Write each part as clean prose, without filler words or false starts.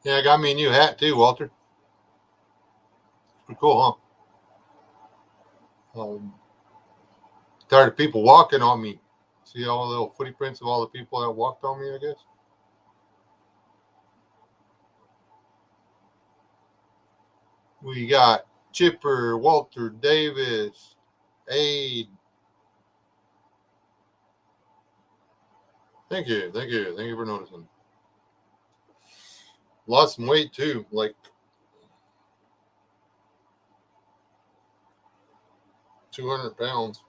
Yeah, I got me a new hat too, Walter. Pretty cool, huh? Tired of people walking on me. See all the little footprints of all the people that walked on me, I guess. We got Chipper, Walter, Davis, Aid. Thank you for noticing. Lost some weight too, like 200 pounds.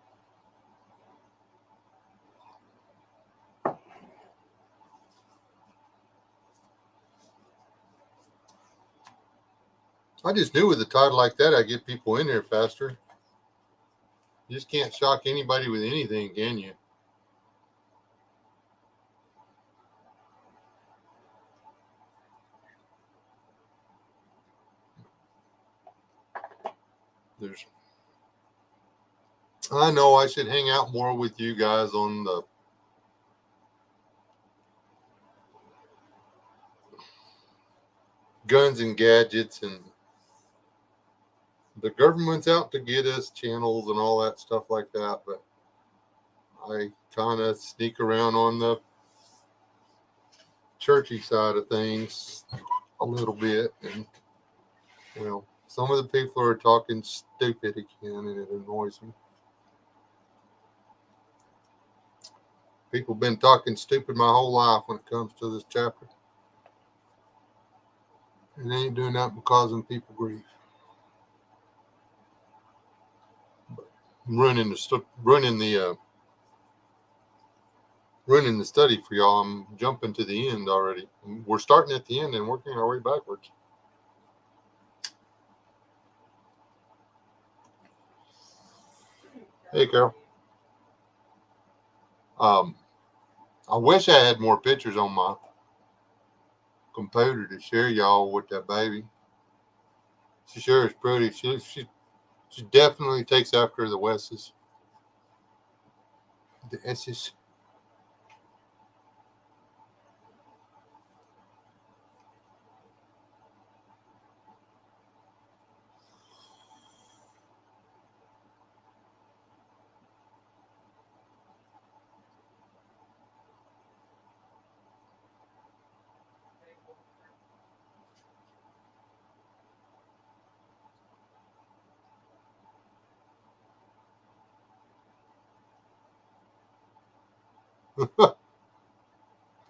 I just knew with a title like that, I'd get people in here faster. You just can't shock anybody with anything, can you? I know I should hang out more with you guys on the guns and gadgets, and the government's out to get us channels and all that stuff like that, but I kind of sneak around on the churchy side of things a little bit, and well, some of the people are talking stupid again, and it annoys me. People have been talking stupid my whole life when it comes to this chapter, and they ain't doing that but causing people grief. But running the study for y'all. I'm jumping to the end already. We're starting at the end and working our way backwards. Hey, Carol. I wish I had more pictures on my computer to share y'all with that baby. She sure is pretty. She definitely takes after the Wesses. The S's.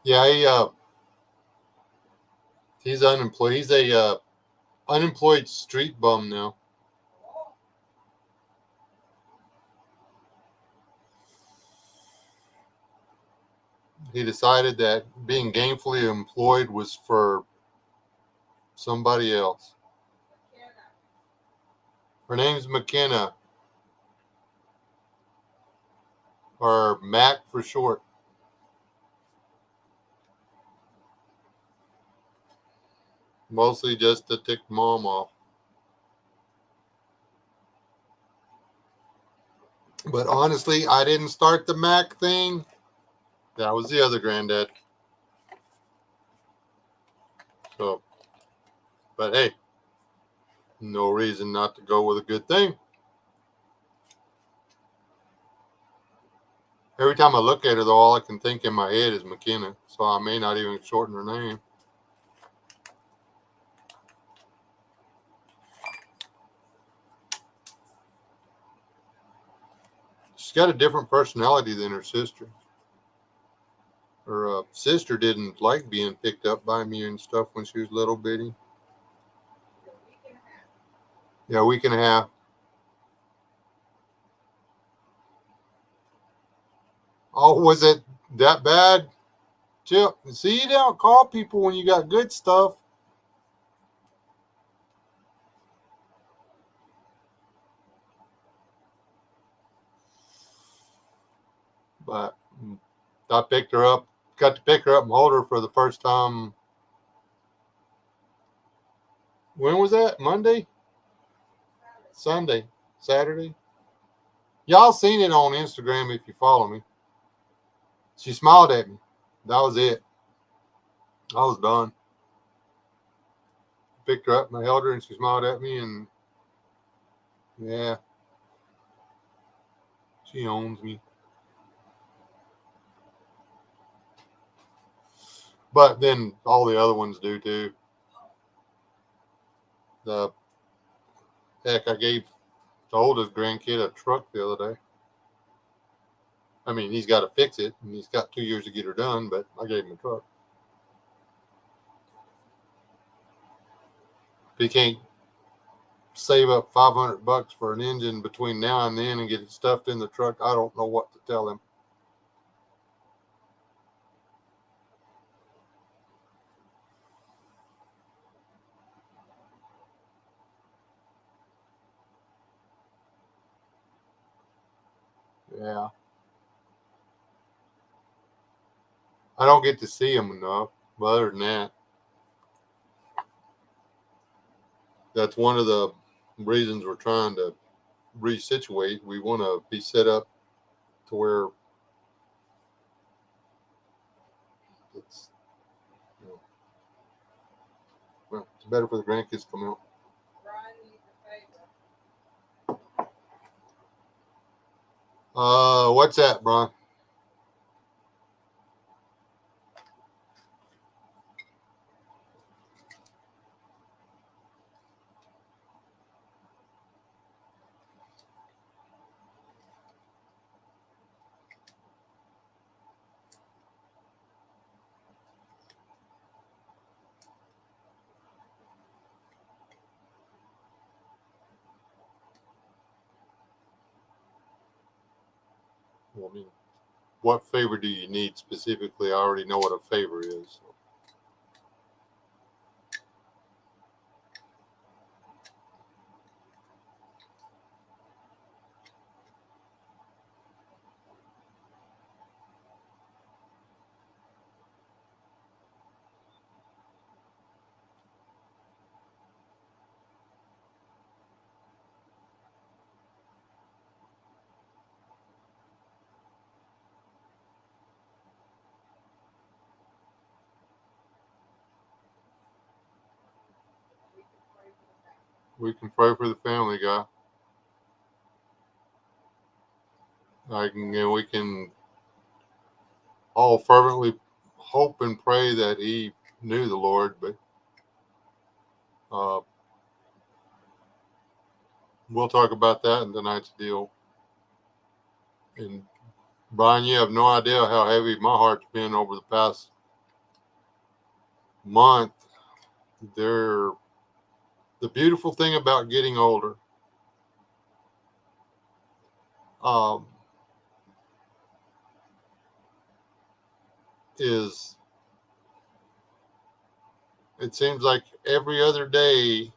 Yeah, he's unemployed. He's a unemployed street bum now. He decided that being gainfully employed was for somebody else. Her name's McKenna, or Mac for short. Mostly just to tick mom off. But honestly, I didn't start the Mac thing. That was the other granddad. So, but hey, no reason not to go with a good thing. Every time I look at her, though, all I can think in my head is McKenna. So I may not even shorten her name. She's got a different personality than her sister. Her sister didn't like being picked up by me and stuff when she was little bitty. Yeah, a week and a half. Oh, was it that bad? Chip, see, you don't call people when you got good stuff. But I picked her up, got to pick her up and hold her for the first time. When was that? Monday? Sunday? Saturday? Y'all seen it on Instagram if you follow me. She smiled at me. That was it. I was done. picked her up and I held her and she smiled at me, and yeah, she owns me. But then all the other ones do too. The heck, I gave the oldest grandkid a truck the other day. I mean, he's got to fix it, and he's got 2 years to get her done, but I gave him a truck. If he can't save up $500 for an engine between now and then and get it stuffed in the truck, I don't know what to tell him. Yeah. I don't get to see him enough, but other than that, that's one of the reasons we're trying to resituate. We want to be set up to where it's, you know, well, it's better for the grandkids to come out. What's that, Brian? Well, I mean, what favor do you need specifically? I already know what a favor is. We can pray for the family, guy. And we can all fervently hope and pray that he knew the Lord, but uh, we'll talk about that in tonight's deal. And Brian, you have no idea how heavy my heart's been over the past month. The beautiful thing about getting older um, is it seems like every other day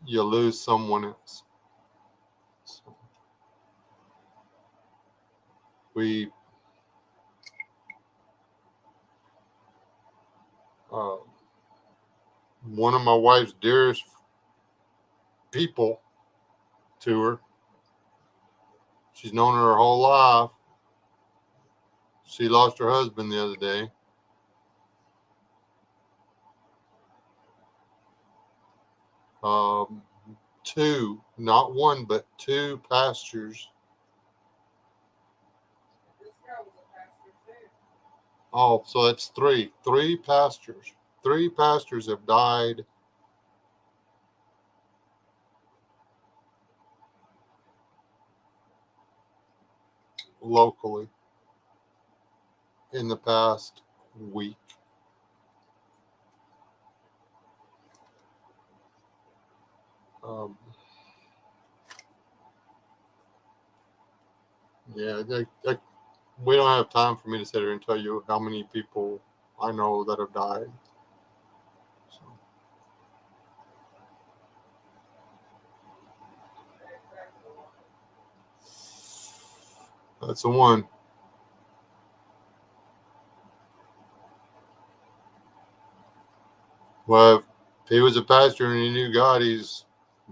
you lose someone else. So we uh, one of my wife's dearest people to her. She's known her whole life. She lost her husband the other day. Um, Two, not one, but two pastors. Oh, so that's three. Three pastors. Three pastors have died locally in the past week. Um, yeah, we don't have time for me to sit here and tell you how many people I know that have died. So, that's the one. Well, if he was a pastor and he knew God, he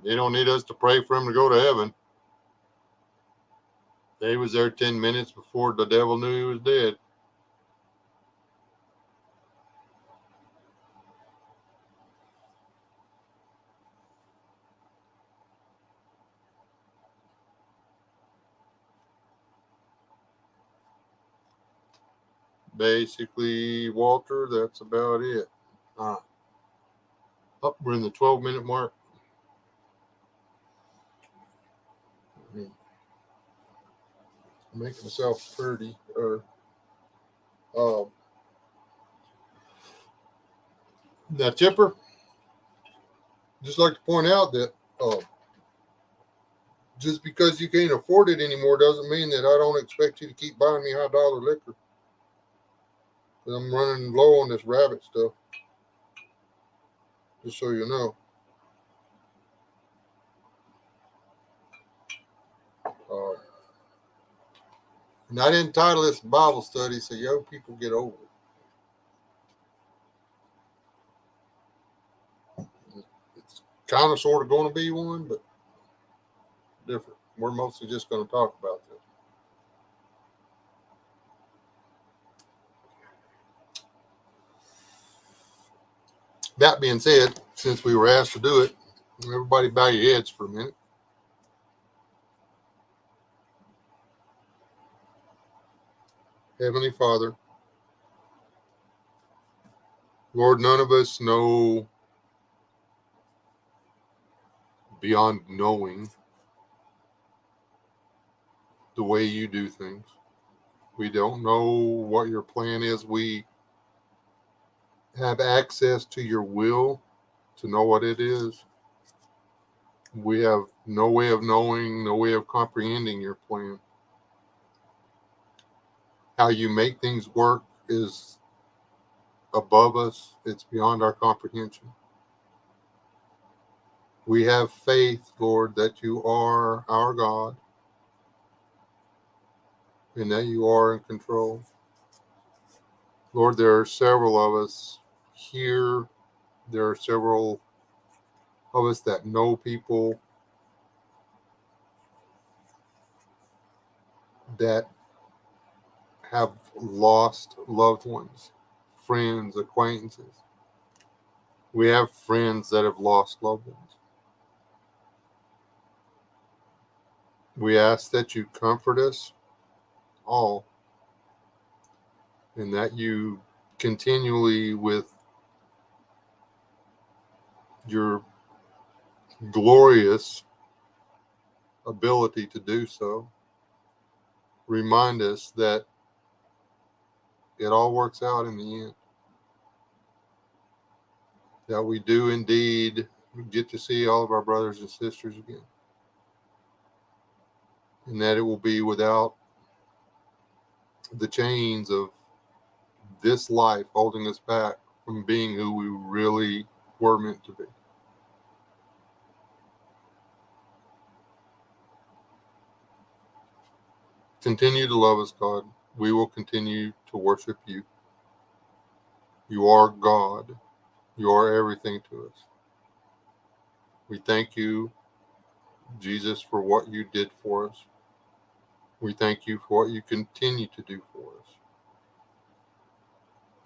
don't need us to pray for him to go to heaven. He was there 10 minutes before the devil knew he was dead. basically, Walter, that's about it. All right. Oh, we're in the 12-minute mark. Make myself pretty. Now, Chipper, just like to point out that just because you can't afford it anymore doesn't mean that I don't expect you to keep buying me high dollar liquor. Because I'm running low on this rabbit stuff. Just so you know. And I didn't title this Bible study, so young people get over it. It's kind of sort of going to be one, but different. We're mostly just going to talk about this. That being said, since we were asked to do it, everybody bow your heads for a minute. Heavenly Father, Lord, none of us know beyond knowing the way you do things. We don't know what your plan is. We have access to your will to know what it is. We have no way of knowing, no way of comprehending your plan. How you make things work is above us. It's beyond our comprehension. We have faith, Lord, that you are our God and that you are in control. Lord, there are several of us here. There are several of us that know people that have lost loved ones, friends, acquaintances. We have friends that have lost loved ones. We ask that you comfort us all and that you continually, with your glorious ability to do so, remind us that it all works out in the end. That we do indeed get to see all of our brothers and sisters again. And that it will be without the chains of this life holding us back from being who we really were meant to be. Continue to love us, God. We will continue to worship you. You are God. You are everything to us. We thank you, Jesus, for what you did for us. We thank you for what you continue to do for us.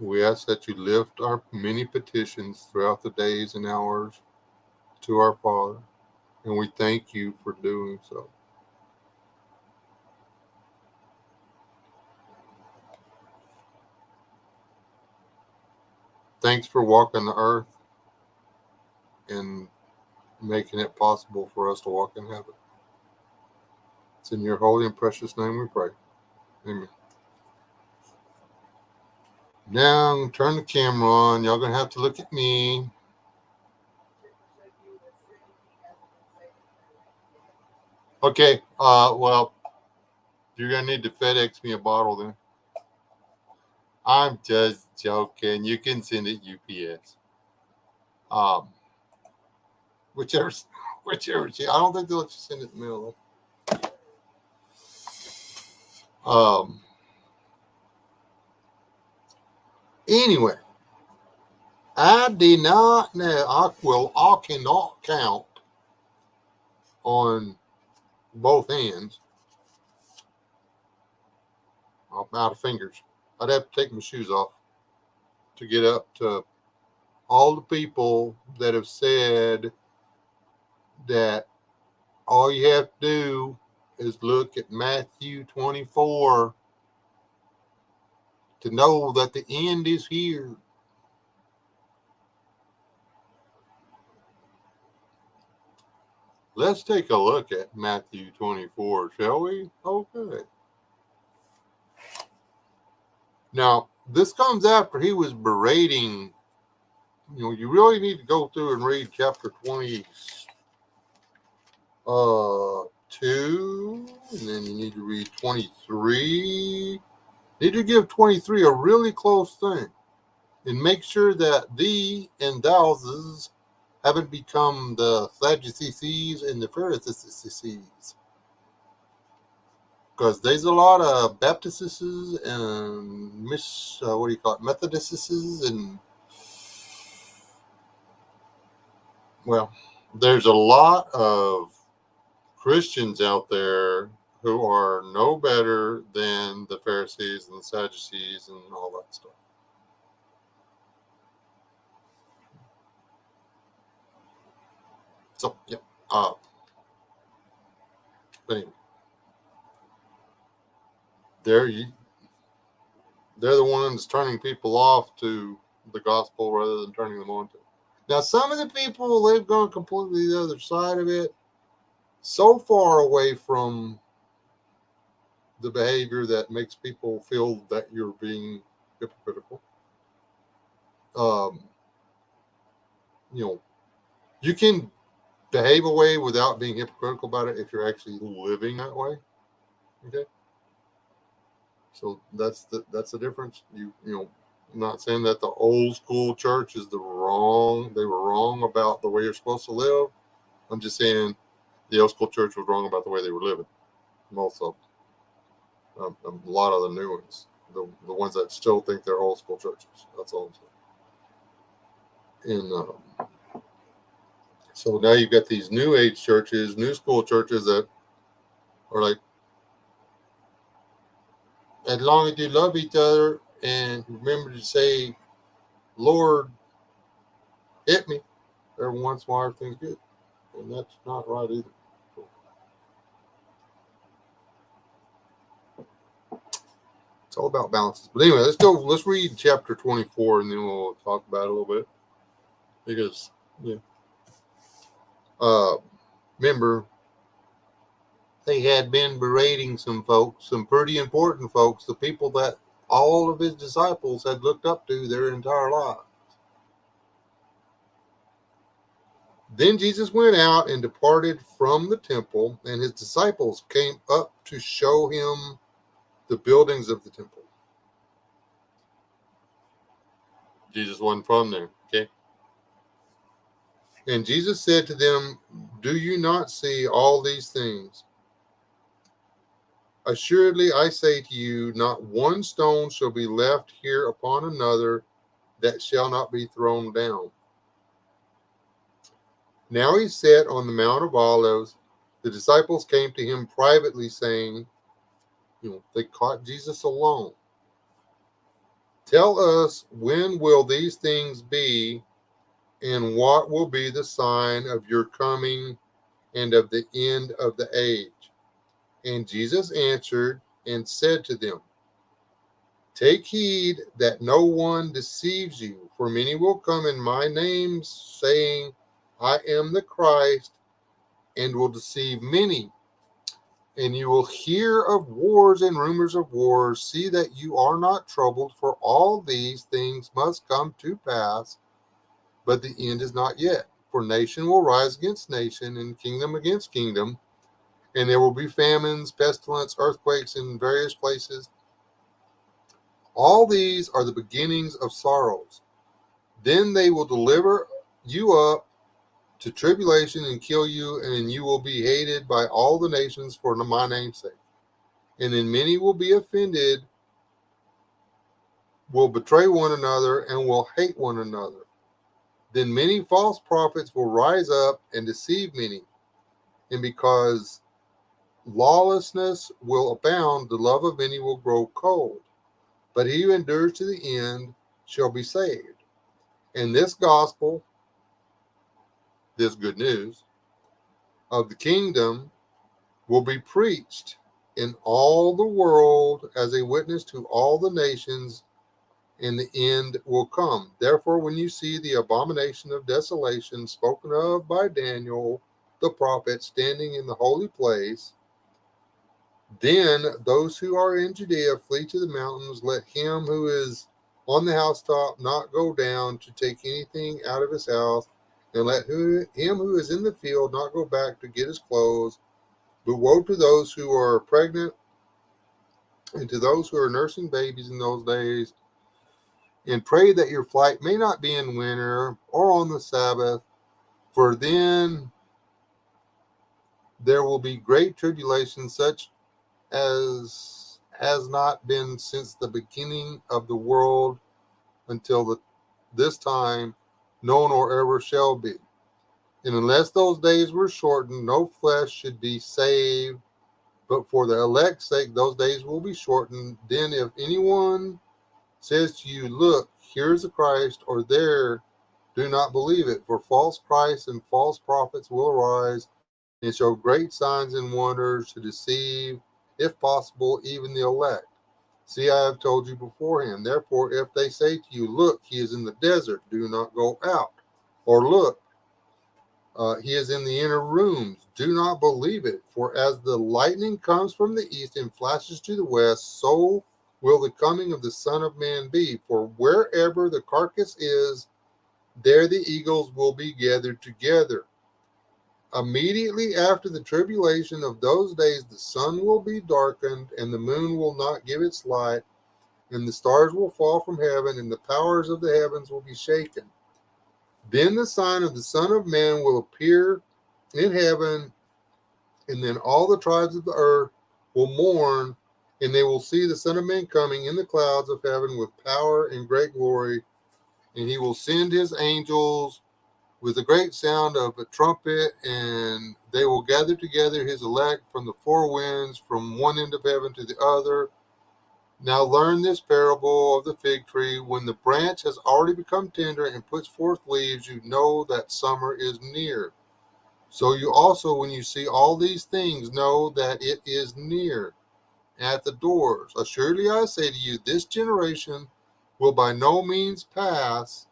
We ask that you lift our many petitions throughout the days and hours to our Father, and we thank you for doing so. Thanks for walking the earth and making it possible for us to walk in heaven. It's in your holy and precious name we pray. Amen. Now I'm going to turn the camera on. Y'all going to have to look at me. Okay. Well, you're going to need to FedEx me a bottle then. I'm just joking. You can send it UPS. Whichever. I don't think they'll let you send it in the mail though. Anyway, I did not know. I cannot count on both hands. I'm out of fingers. I'd have to take my shoes off to get up to all the people that have said that all you have to do is look at Matthew 24 to know that the end is here. Let's take a look at Matthew 24, shall we? Okay. Now, this comes after he was berating. You really need to go through and read chapter 22, and then you need to read 23. Need to give 23 a really close thing, and make sure that thee and thouses haven't become the Sadducees and the Pharisees. Because there's a lot of Baptists and Methodists, and well, there's a lot of Christians out there who are no better than the Pharisees and the Sadducees and all that stuff. So, yeah. But anyway, they're the ones turning people off to the gospel rather than turning them on to it. Now, some of the people, they've gone completely the other side of it, so far away from the behavior that makes people feel that you're being hypocritical. You can behave a way without being hypocritical about it if you're actually living that way. Okay. So that's the difference. I'm not saying that the old school church is they were wrong about the way you're supposed to live. I'm just saying the old school church was wrong about the way they were living. Most of them. A lot of the new ones, the ones that still think they're old school churches. That's all I'm saying. And so now you've got these new age churches, new school churches that are like, as long as you love each other and remember to say, Lord, hit me, every once in a while everything's good. And that's not right either. It's all about balances. But anyway, let's read chapter 24 and then we'll talk about it a little bit. Because, remember, they had been berating some folks, some pretty important folks, the people that all of his disciples had looked up to their entire lives. Then Jesus went out and departed from the temple, and his disciples came up to show him the buildings of the temple. Jesus wasn't from there, okay? And Jesus said to them, do you not see all these things? Assuredly, I say to you, not one stone shall be left here upon another that shall not be thrown down. Now he sat on the Mount of Olives. The disciples came to him privately, saying, they caught Jesus alone. Tell us, when will these things be, and what will be the sign of your coming and of the end of the age? And Jesus answered and said to them, take heed that no one deceives you, for many will come in my name, saying, I am the Christ, and will deceive many. And you will hear of wars and rumors of wars. See that you are not troubled, for all these things must come to pass, but the end is not yet. For nation will rise against nation, and kingdom against kingdom, and there will be famines, pestilence, earthquakes in various places. All these are the beginnings of sorrows. Then they will deliver you up to tribulation and kill you, and you will be hated by all the nations for my name's sake. And then many will be offended, will betray one another, and will hate one another. Then many false prophets will rise up and deceive many. And because lawlessness will abound, the love of many will grow cold. But he who endures to the end shall be saved. And this gospel, this good news of the kingdom, will be preached in all the world as a witness to all the nations, and the end will come. Therefore, when you see the abomination of desolation spoken of by Daniel the prophet standing in the holy place, then those who are in Judea flee to the mountains. Let him who is on the housetop not go down to take anything out of his house, and let him who is in the field not go back to get his clothes. But woe to those who are pregnant and to those who are nursing babies in those days. And pray that your flight may not be in winter or on the Sabbath, for then there will be great tribulation, such as has not been since the beginning of the world until this time, known or ever shall be. And unless those days were shortened, no flesh should be saved. But for the elect's sake, those days will be shortened. Then if anyone says to you, look, here's the Christ, or there, do not believe it. For false Christs and false prophets will arise and show great signs and wonders to deceive, if possible, even the elect. See, I have told you beforehand. Therefore, if they say to you, look, he is in the desert, do not go out. Or look, he is in the inner rooms, do not believe it. For as the lightning comes from the east and flashes to the west, so will the coming of the Son of Man be. For wherever the carcass is, there the eagles will be gathered together. Immediately after the tribulation of those days, the sun will be darkened, and the moon will not give its light, and the stars will fall from heaven, and the powers of the heavens will be shaken. Then the sign of the Son of Man will appear in heaven, and then all the tribes of the earth will mourn, and they will see the Son of Man coming in the clouds of heaven with power and great glory, and he will send his angels with a great sound of a trumpet, and they will gather together his elect from the four winds, from one end of heaven to the other. Now learn this parable of the fig tree. When the branch has already become tender and puts forth leaves, you know that summer is near. So you also, when you see all these things, know that it is near at the doors. Assuredly I say to you, this generation will by no means pass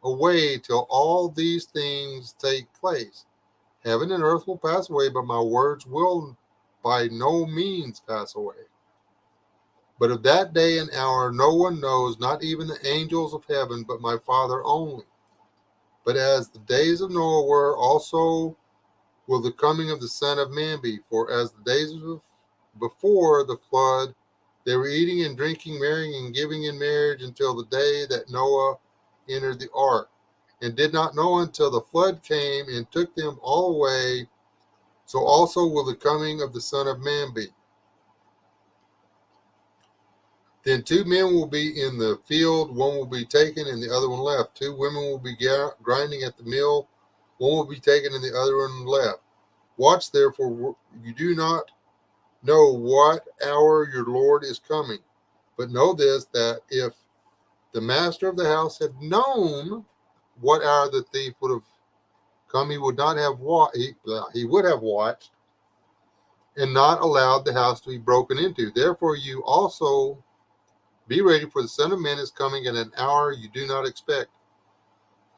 away till all these things take place. Heaven and earth will pass away, but my words will by no means pass away. But of that day and hour no one knows, not even the angels of heaven, but my Father only. But as the days of Noah were, also will the coming of the Son of Man be. For as the days before the flood, they were eating and drinking, marrying and giving in marriage until the day that Noah entered the ark, and did not know until the flood came and took them all away. So also will the coming of the Son of Man be. Then two men will be in the field, one will be taken and the other one left. Two women will be grinding at the mill, one will be taken and the other one left. Watch therefore, you do not know what hour your Lord is coming. But know this, that if the master of the house had known what hour the thief would have come, he would not have he would have watched and not allowed the house to be broken into. Therefore you also be ready, for the Son of Man is coming at an hour you do not expect.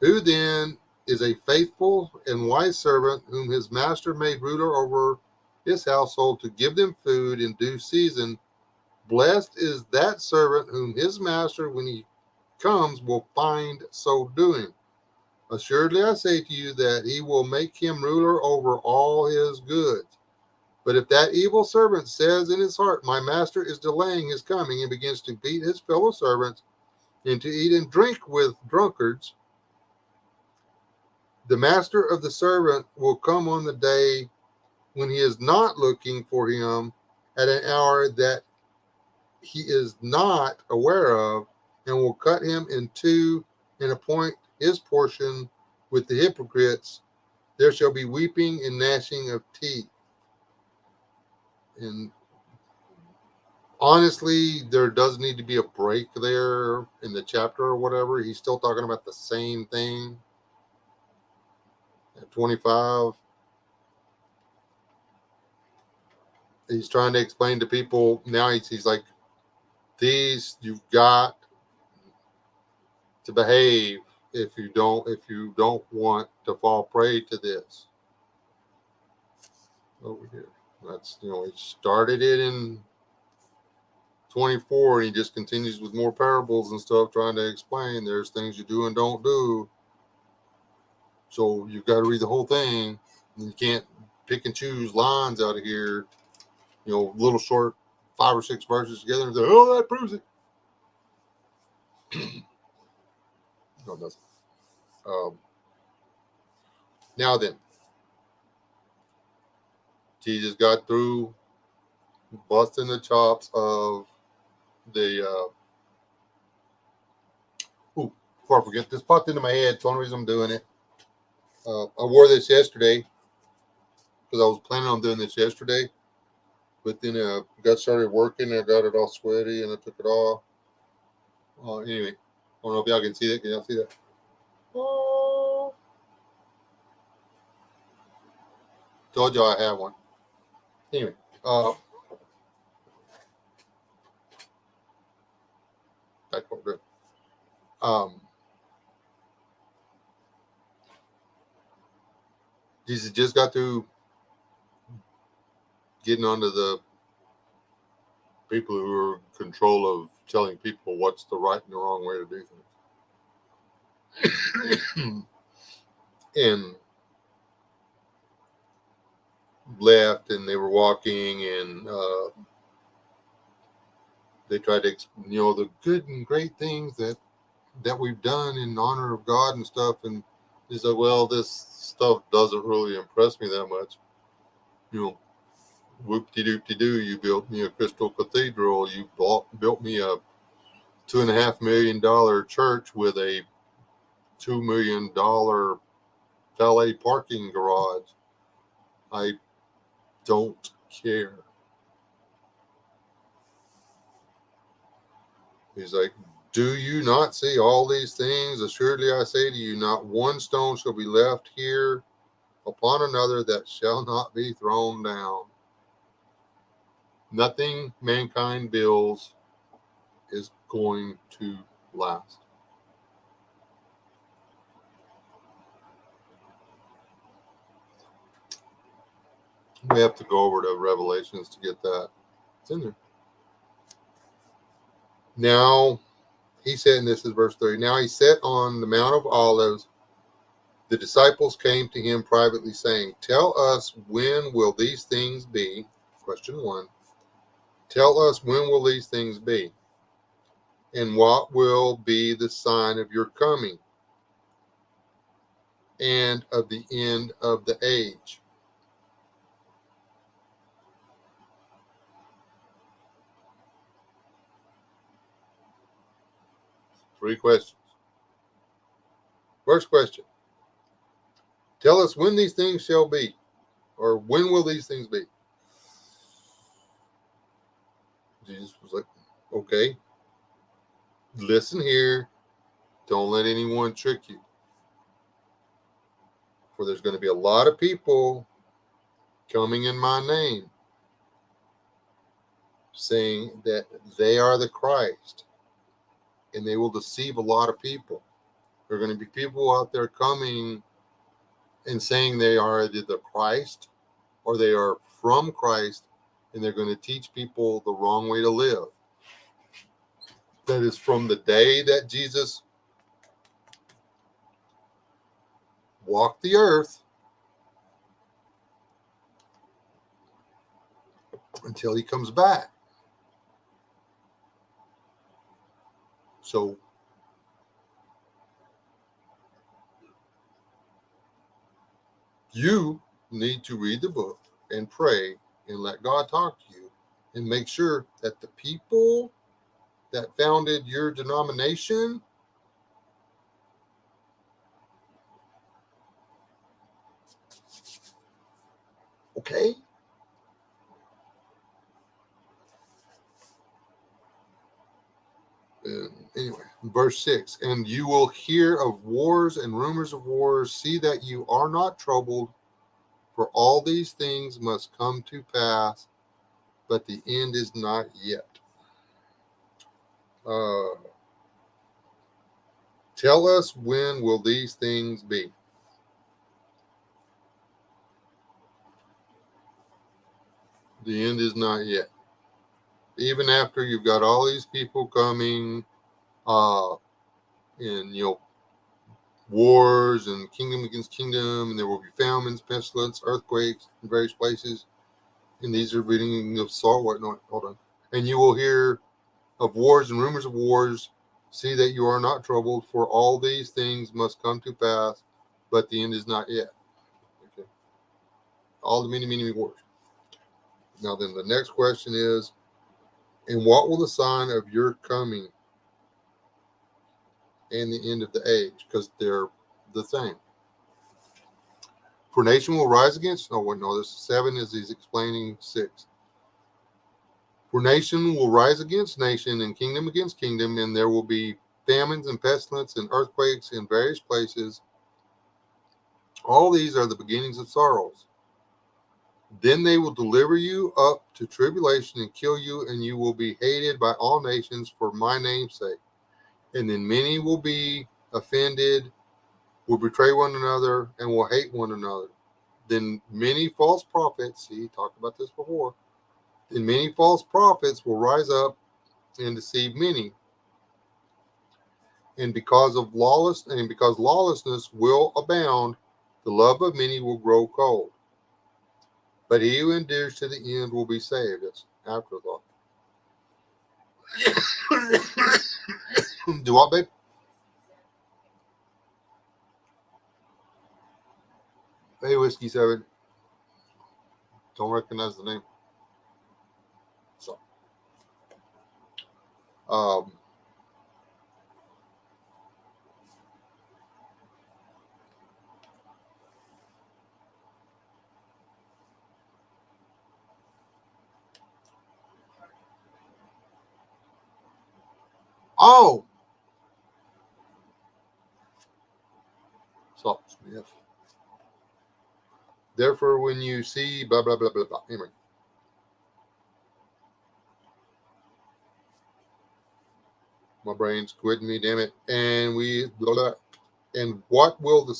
Who then is a faithful and wise servant, whom his master made ruler over his household, to give them food in due season? Blessed is that servant whom his master, when he comes, will find so doing. Assuredly I say to you that he will make him ruler over all his goods. But if that evil servant says in his heart, my master is delaying his coming, and begins to beat his fellow servants and to eat and drink with drunkards, the master of the servant will come on the day when he is not looking for him, at an hour that he is not aware of, and will cut him in two and appoint his portion with the hypocrites. There shall be weeping and gnashing of teeth. And honestly, there does need to be a break there in the chapter or whatever. He's still talking about the same thing at 25. He's trying to explain to people now. He's like, these you've got to behave if you don't want to fall prey to this. Over here. That's, he started it in 24 and he just continues with more parables and stuff trying to explain there's things you do and don't do. So you've got to read the whole thing. You can't pick and choose lines out of here, little short 5 or 6 verses together and say, oh, that proves it. No, it doesn't. Now then, Jesus got through busting the chops of the before I forget, this popped into my head. It's the only reason I'm doing it. I wore this yesterday because I was planning on doing this yesterday, but then I got started working. I got it all sweaty and I took it off. Anyway, I don't know if y'all can see that. Can y'all see that? Oh, told y'all I have one. Anyway, that won't do. Jesus just got through getting onto the people who are in control of telling people what's the right and the wrong way to do things. And left, and they were walking, and they tried to, the good and great things that we've done in honor of God and stuff. And he said, well, this stuff doesn't really impress me that much. Whoop-de-doop-de-doo, you built me a crystal cathedral. You built me a $2.5 million church with a $2 million valet parking garage. I don't care. He's like, do you not see all these things? Assuredly I say to you, not one stone shall be left here upon another that shall not be thrown down. Nothing mankind builds is going to last. We have to go over to Revelations to get that. It's in there. Now, he said, and this is verse 30, now he sat on the Mount of Olives. The disciples came to him privately, saying, tell us, when will these things be? Question 1. Tell us, when will these things be? And what will be the sign of your coming and of the end of the age? Three questions. First question. Tell us when these things shall be, or when will these things be? Jesus was like, okay, listen here. Don't let anyone trick you. For there's going to be a lot of people coming in my name saying that they are the Christ, and they will deceive a lot of people. There are going to be people out there coming and saying they are either the Christ or they are from Christ, and they're going to teach people the wrong way to live. That is from the day that Jesus walked the earth until he comes back. So you need to read the book and pray and let God talk to you and make sure that the people that founded your denomination okay? Anyway, verse 6, and you will hear of wars and rumors of wars. See that you are not troubled, for all these things must come to pass, but the end is not yet. Tell us, when will these things be? The end is not yet. Even after you've got all these people coming, and wars and kingdom against kingdom, and there will be famines, pestilence, earthquakes in various places. And these are beginning of sorrow. What? No, hold on. And you will hear of wars and rumors of wars. See that you are not troubled, for all these things must come to pass, but the end is not yet. Okay. All the many, many, many wars. Now then, the next question is, and what will the sign of your coming and the end of the age? Because they're the same. For nation will rise against. No, this 7 is he's explaining 6. For nation will rise against nation and kingdom against kingdom, and there will be famines and pestilence and earthquakes in various places. All these are the beginnings of sorrows. Then they will deliver you up to tribulation and kill you, and you will be hated by all nations for my name's sake. And then many will be offended, will betray one another, and will hate one another. Then many false prophets, see, talked about this before, then many false prophets will rise up and deceive many. And because lawlessness will abound, the love of many will grow cold. But he who endures to the end will be saved. That's afterthought. Do what, babe? Hey, Whiskey 7. Don't recognize the name. So, oh! So, yes. Therefore, when you see blah, blah, blah, blah, blah. Anyway. My brain's quitting me, damn it. And blah, blah. And what will the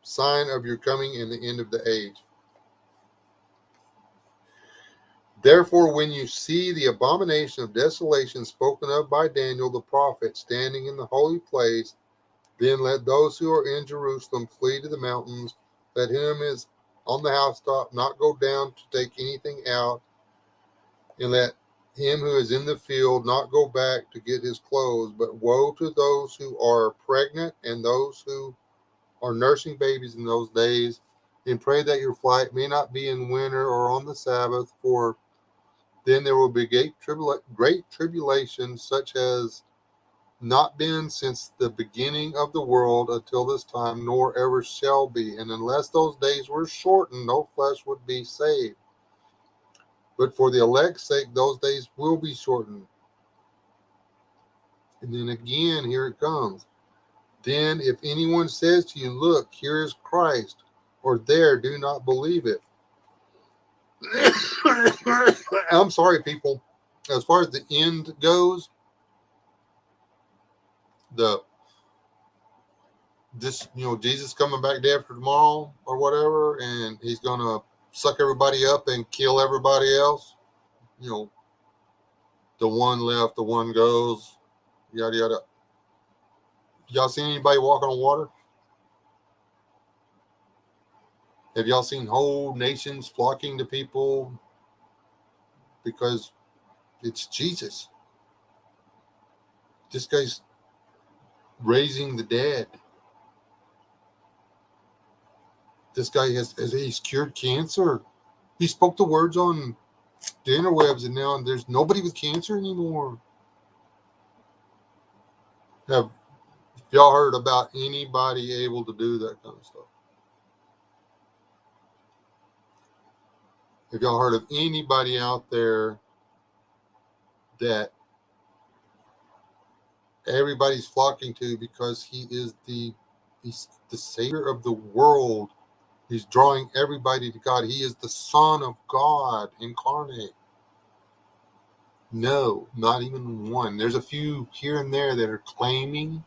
sign of your coming and the end of the age? Therefore, when you see the abomination of desolation spoken of by Daniel the prophet standing in the holy place, then let those who are in Jerusalem flee to the mountains. Let him is on the housetop not go down to take anything out, and let him who is in the field not go back to get his clothes. But woe to those who are pregnant and those who are nursing babies in those days, and pray that your flight may not be in winter or on the Sabbath, for then there will be great tribulation, such as not been since the beginning of the world until this time, nor ever shall be. And unless those days were shortened, no flesh would be saved. But for the elect's sake, those days will be shortened. And then again, here it comes. Then if anyone says to you, look, here is Christ, or there, do not believe it. I'm sorry, people. As far as the end goes, Jesus coming back day after tomorrow or whatever, and he's gonna suck everybody up and kill everybody else. The one left, the one goes, yada yada. Y'all seen anybody walking on water? Have y'all seen whole nations flocking to people because it's Jesus? This guy's raising the dead. This guy he's cured cancer. He spoke the words on the interwebs, and now there's nobody with cancer anymore. Have y'all heard about anybody able to do that kind of stuff? Have y'all heard of anybody out there that everybody's flocking to because he's the savior of the world? He's drawing everybody to God. He is the Son of God incarnate. No, not even one. There's a few here and there that are claiming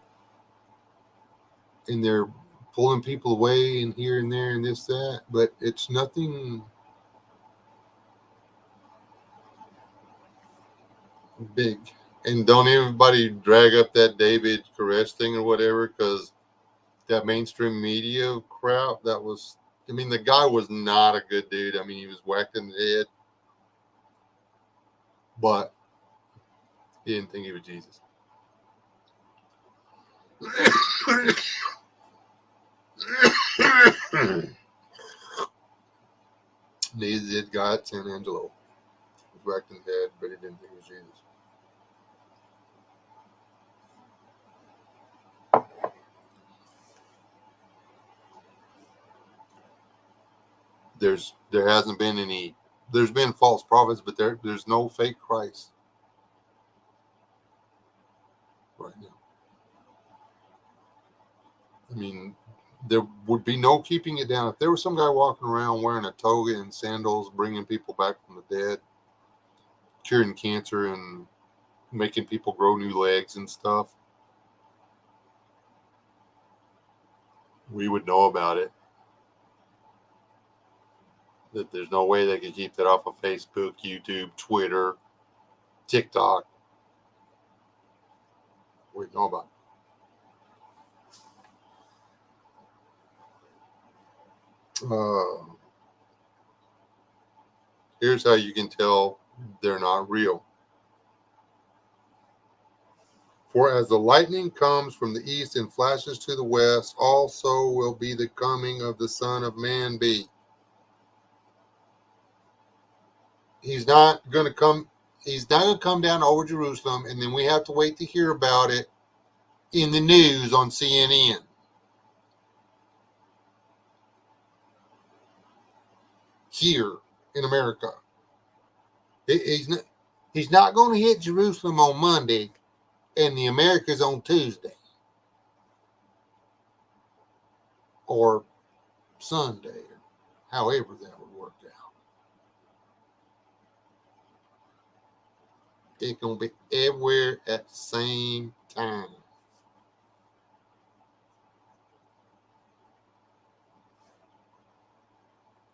and they're pulling people away and here and there and this, that, but it's nothing big. And don't everybody drag up that David Koresh thing or whatever, because that mainstream media crap, that was, I mean, the guy was not a good dude. I mean, he was whacked in the head, but he didn't think he was Jesus. Neither did God at San Angelo. He was whacked in the head, but he didn't think he was Jesus. There hasn't been any. There's been false prophets, but there's no fake Christ right now. I mean, there would be no keeping it down. If there was some guy walking around wearing a toga and sandals, bringing people back from the dead, curing cancer and making people grow new legs and stuff, we would know about it. That there's no way they could keep that off of Facebook, YouTube, Twitter, TikTok. We'd know about it. Here's how you can tell they're not real. For as the lightning comes from the east and flashes to the west, also will be the coming of the Son of Man be. He's not going to come. He's not going to come down over Jerusalem, and then we have to wait to hear about it in the news on CNN. Here in America, he's not going to hit Jerusalem on Monday, and the Americas on Tuesday or Sunday, or however that would work out. It's going to be everywhere at the same time.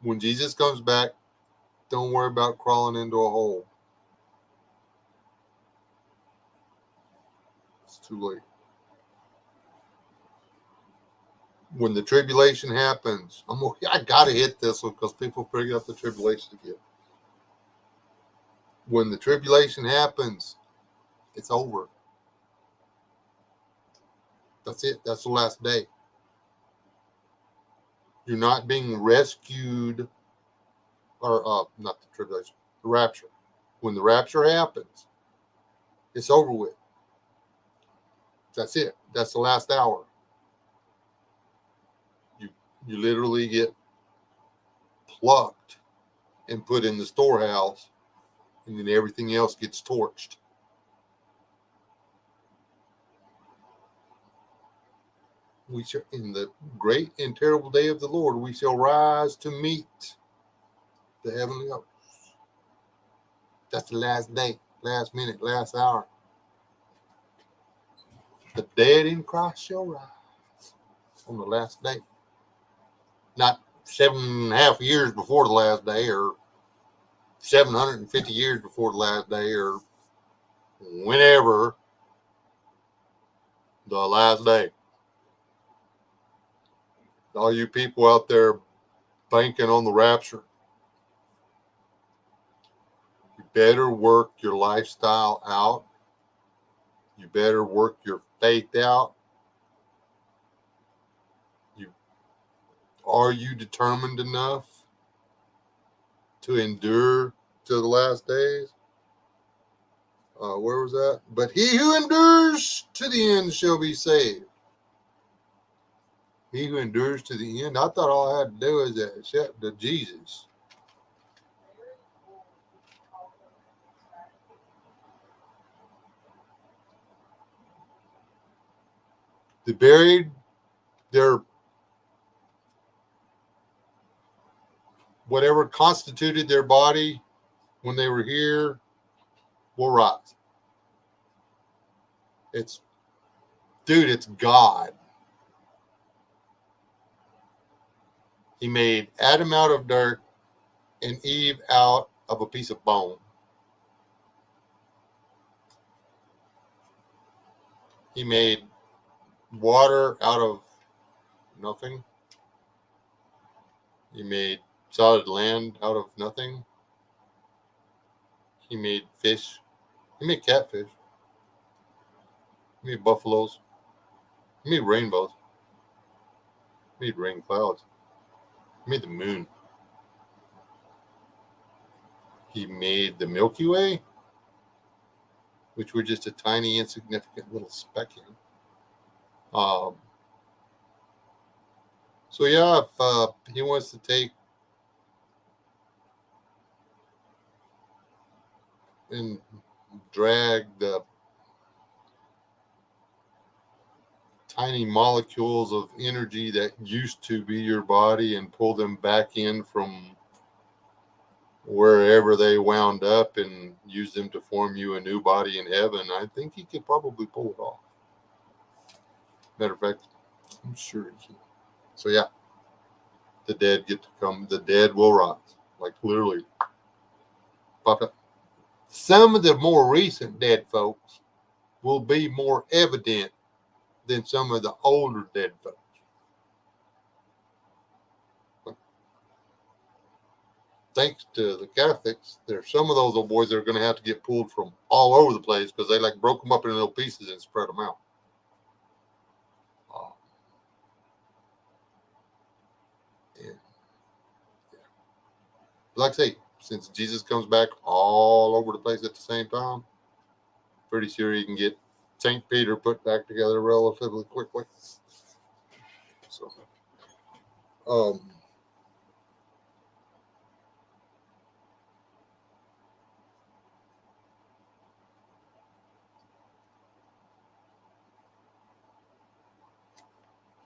When Jesus comes back, don't worry about crawling into a hole. It's too late. When the tribulation happens, I gotta hit this one because people bring up the tribulation again. When the tribulation happens, it's over. That's it. That's the last day. You're not being rescued, or not the tribulation, the rapture. When the rapture happens, it's over with. That's it. That's the last hour. You literally get plucked and put in the storehouse, and then everything else gets torched. We shall, in the great and terrible day of the Lord, we shall rise to meet the heavenly hosts. That's the last day, last minute, last hour. The dead in Christ shall rise on the last day. Not 7.5 years before the last day, or 750 years before the last day, or whenever the last day. All you people out there banking on the rapture, you better work your lifestyle out. You better work your faith out. Are you determined enough to endure to the last days? Where was that? But he who endures to the end shall be saved. He who endures to the end. I thought all I had to do is accept the Jesus. They buried their whatever constituted their body when they were here will rise. It's God. He made Adam out of dirt and Eve out of a piece of bone. He made water out of nothing. He made solid land out of nothing. He made fish. He made catfish. He made buffaloes. He made rainbows. He made rain clouds. He made the moon. He made the Milky Way, which we're just a tiny, insignificant little speck in. So yeah, if he wants to take and drag the tiny molecules of energy that used to be your body and pull them back in from wherever they wound up and use them to form you a new body in heaven, I think he could probably pull it off. Matter of fact, I'm sure he can. So yeah, the dead get to come. The dead will rise, like literally. Pop up. Some of the more recent dead folks will be more evident than some of the older dead folks. Thanks to the Catholics, there's some of those old boys that are going to have to get pulled from all over the place because they like broke them up into little pieces and spread them out. And yeah. Like I say, since Jesus comes back all over the place at the same time, pretty sure you can get St. Peter put back together relatively quickly. So,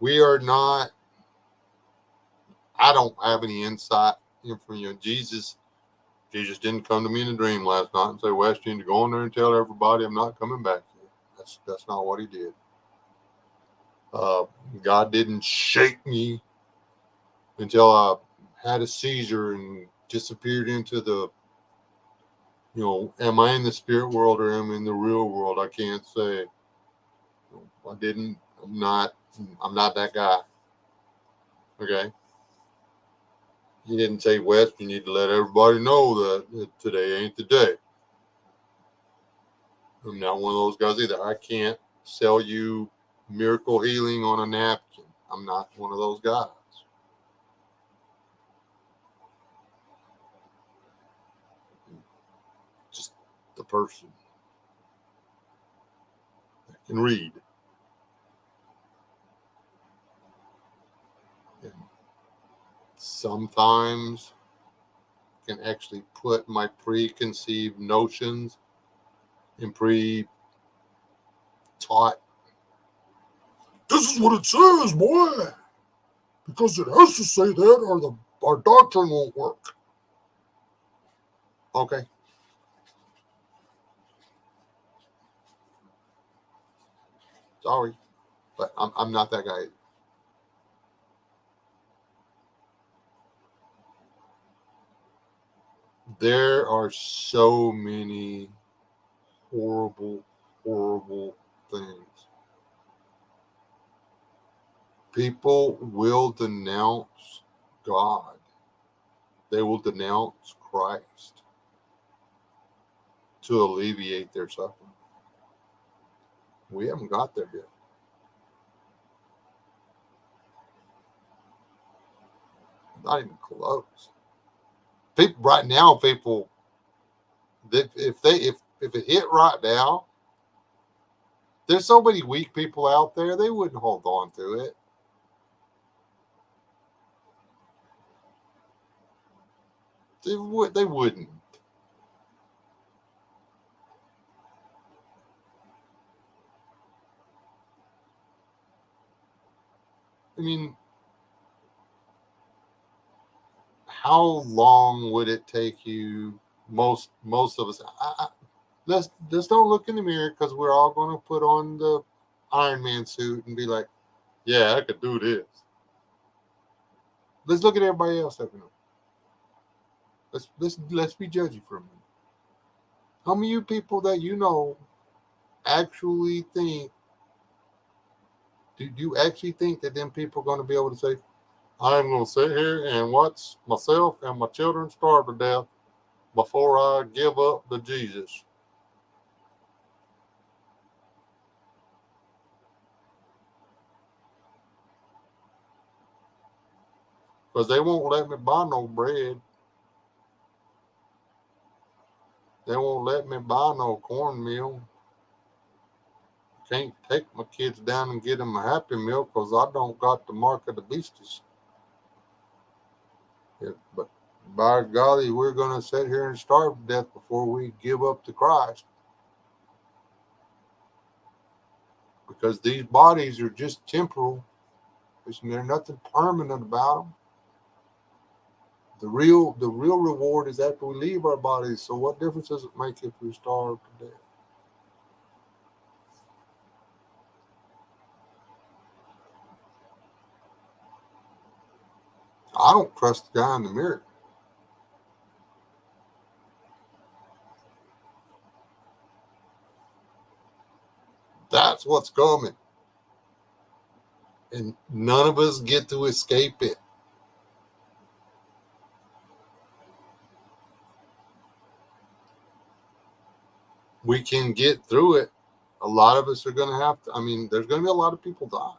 we are not, I don't have any insight from Jesus didn't come to me in a dream last night and say, Wes, you need to go in there and tell everybody I'm not coming back here. That's not what he did. God didn't shake me until I had a seizure and disappeared into the, am I in the spirit world or am I in the real world? I can't say. I didn't. I'm not that guy. Okay. He didn't say, Wes, you need to let everybody know that today ain't the day. I'm not one of those guys either. I can't sell you miracle healing on a napkin. I'm not one of those guys. Just the person that can read. And sometimes can actually put my preconceived notions and pre-taught. This is what it says, boy, because it has to say that, or our doctrine won't work. Okay. Sorry, but I'm not that guy. There are so many horrible, horrible things. People will denounce God. They will denounce Christ to alleviate their suffering. We haven't got there yet. Not even close. People right now, if it hit right now, there's so many weak people out there, they wouldn't hold on to it. They wouldn't. I mean, how long would it take you? Most of us. Let's don't look in the mirror because we're all going to put on the Iron Man suit and be like, "Yeah, I could do this." Let's look at everybody else stepping up. Let's be judgy for a minute. How many of you people that you know actually think? Do you actually think that them people are going to be able to say, "I'm going to sit here and watch myself and my children starve to death before I give up to Jesus"? Because they won't let me buy no bread. They won't let me buy no cornmeal. Can't take my kids down and get them a Happy Meal because I don't got the mark of the beasties. Yeah, but by golly, we're going to sit here and starve to death before we give up to Christ. Because these bodies are just temporal. There's nothing permanent about them. The real reward is after we leave our bodies. So what difference does it make if we starve to death? I don't trust the guy in the mirror. That's what's coming. And none of us get to escape it. We can get through it. A lot of us are going to have to. I mean, there's going to be a lot of people die.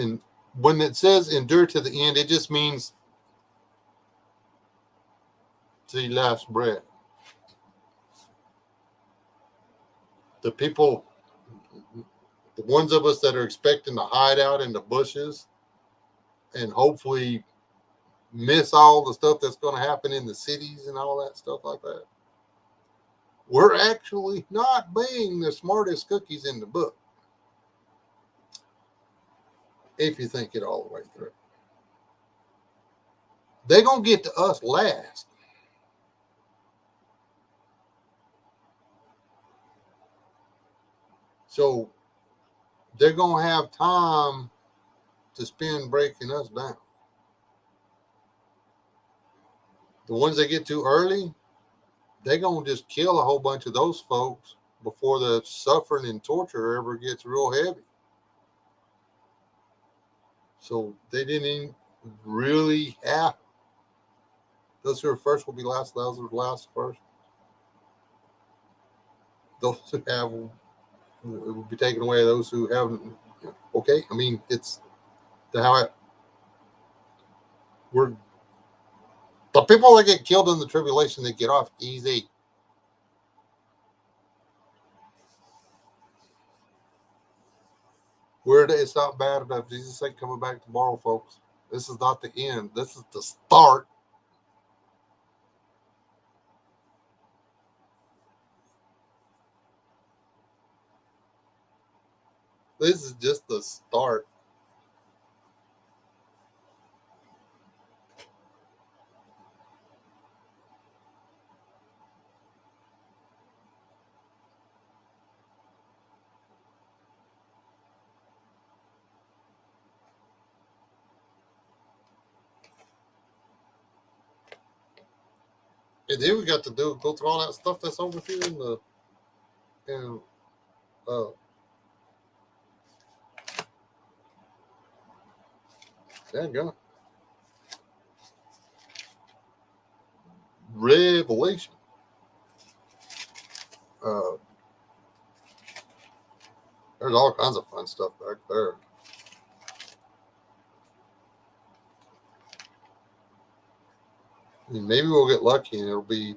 And when it says endure to the end, it just means to the last breath. The people, the ones of us that are expecting to hide out in the bushes and hopefully miss all the stuff that's going to happen in the cities and all that stuff like that, we're actually not being the smartest cookies in the book if you think it all the way through. They're going to get to us last. So they're going to have time to spend breaking us down. The ones that get too early, they're going to just kill a whole bunch of those folks before the suffering and torture ever gets real heavy. So they didn't even really have. Those who are first will be last. Those who are last first. Those who have it will be taken away. Those who haven't. Okay, I mean it's the how it, we're the people that get killed in the tribulation. They get off easy. It's not bad enough. Jesus ain't coming back tomorrow, folks. This is not the end. This is the start. This is just the start. And then we got to go through all that stuff that's over here in the in uh there you go. Revelation. Uh there's all kinds of fun stuff back there. I mean, maybe we'll get lucky and it'll be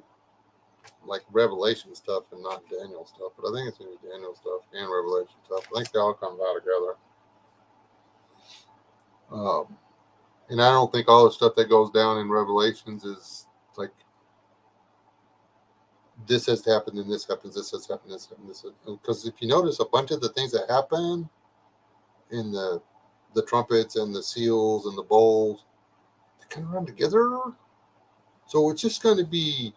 like Revelation stuff and not Daniel stuff. But I think it's gonna be Daniel stuff and Revelation stuff. I think they all come out together. And I don't think all the stuff that goes down in Revelations is like this has happened and this happens, this has happened, this happened, this because if you notice a bunch of the things that happen in the trumpets and the seals and the bowls, they kind of run together. So it's just going to be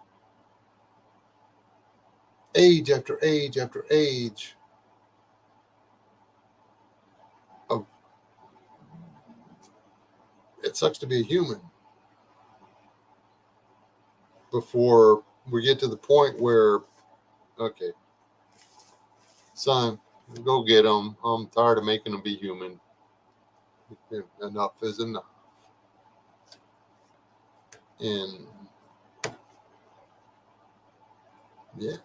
age after age after age it sucks to be a human before we get to the point where, okay, son, go get them. I'm tired of making them be human. Enough is enough. And yeah.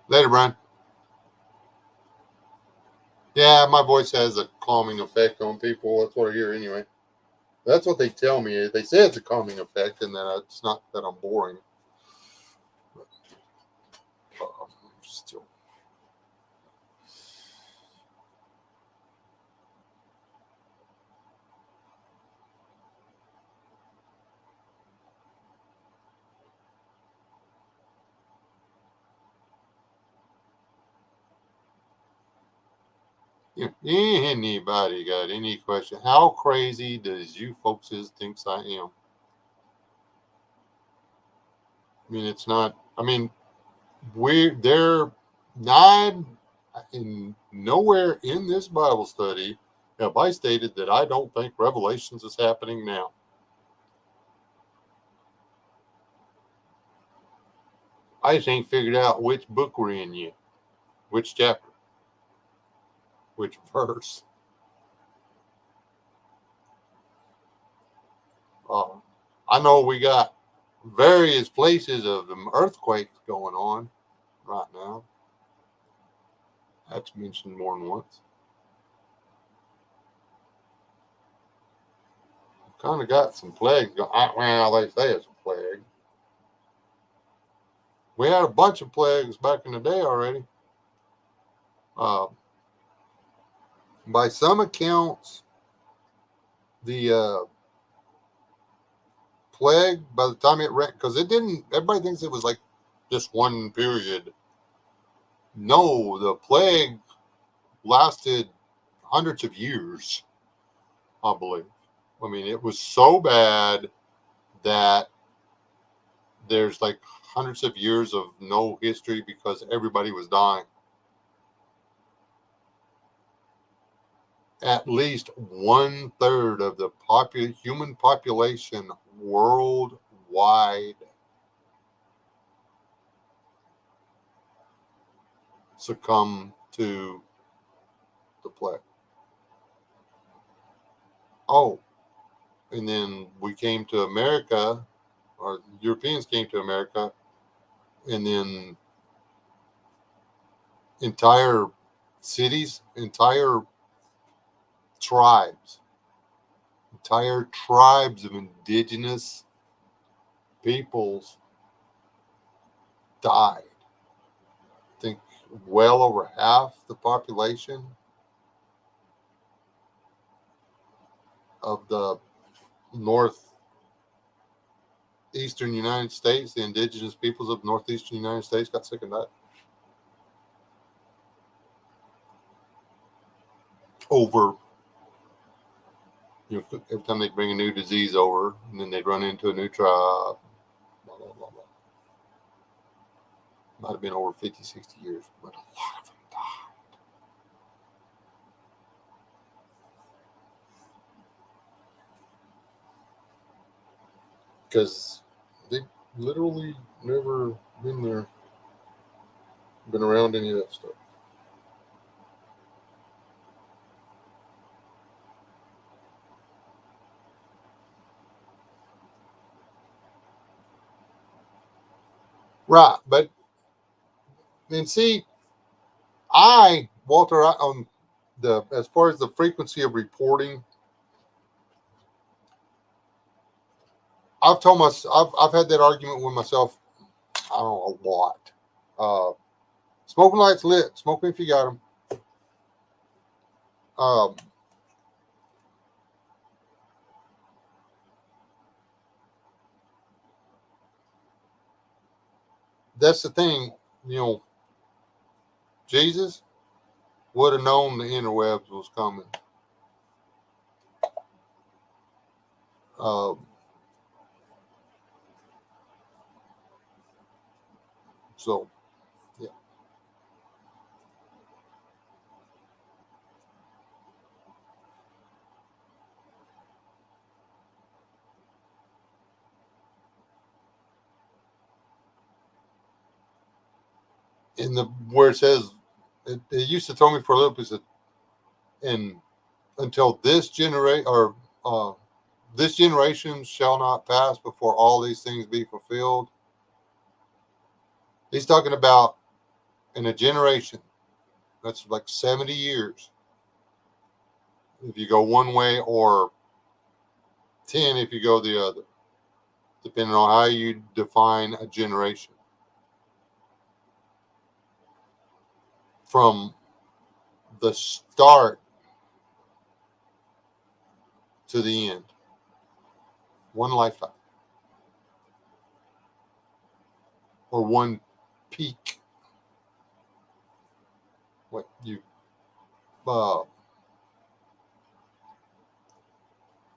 Later, Brian. Yeah, my voice has a calming effect on people. That's what I hear anyway. That's what they tell me. They say it's a calming effect and that it's not that I'm boring. Still. Yeah. Anybody got any question? How crazy does you folks thinks I am? I mean, it's not. I mean, they're not in nowhere in this Bible study have I stated that I don't think Revelations is happening now. I just ain't figured out which book we're in yet, which chapter, which verse. Uh, I know we got various places of the earthquakes going on right now. That's mentioned more than once. Kind of got some plague. Well, they say it's a plague. We had a bunch of plagues back in the day already. Uh, by some accounts, the plague, by the time it ran, because it didn't, everybody thinks it was like just one period. No, the plague lasted hundreds of years, I believe. I mean, it was so bad that there's like hundreds of years of no history because everybody was dying. At least 1/3 of the human population worldwide succumbed to the plague. Oh, and then we came to America, or Europeans came to America, and then entire cities, tribes, entire tribes of indigenous peoples died. I think well over half the population of the northeastern United States, the indigenous peoples of northeastern United States, got sick and died. Over, every time they bring a new disease over, and then they'd run into a new tribe, blah, blah, blah, blah. Might have been over 50, 60 years, but a lot of them died. Because they literally never been around any of that stuff. Right, but and see, Walter, on the as far as the frequency of reporting, I've had that argument with myself. I don't know a lot. Smoking lights lit. Smoke them if you got them. Um, that's the thing. Jesus would have known the interwebs was coming. Um, so, yeah. in the where it says, it used to throw me for a loop. Is it, and until this generation or this generation shall not pass before all these things be fulfilled. He's talking about in a generation. That's like 70 years. If you go one way, or 10 if you go the other, depending on how you define a generation. From the start to the end. One lifetime. Or one peak. What you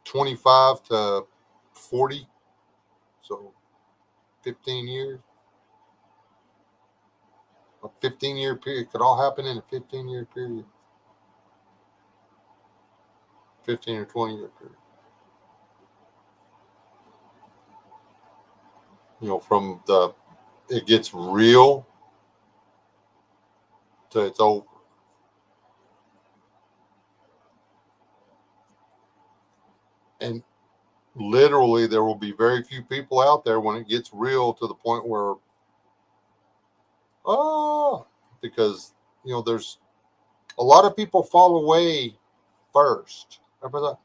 25 to 40, so 15 years. A 15-year period could all happen in a 15-year period. 15 or 20-year period. From it gets real to it's over. And literally, there will be very few people out there when it gets real to the point where, because, there's a lot of people fall away first. But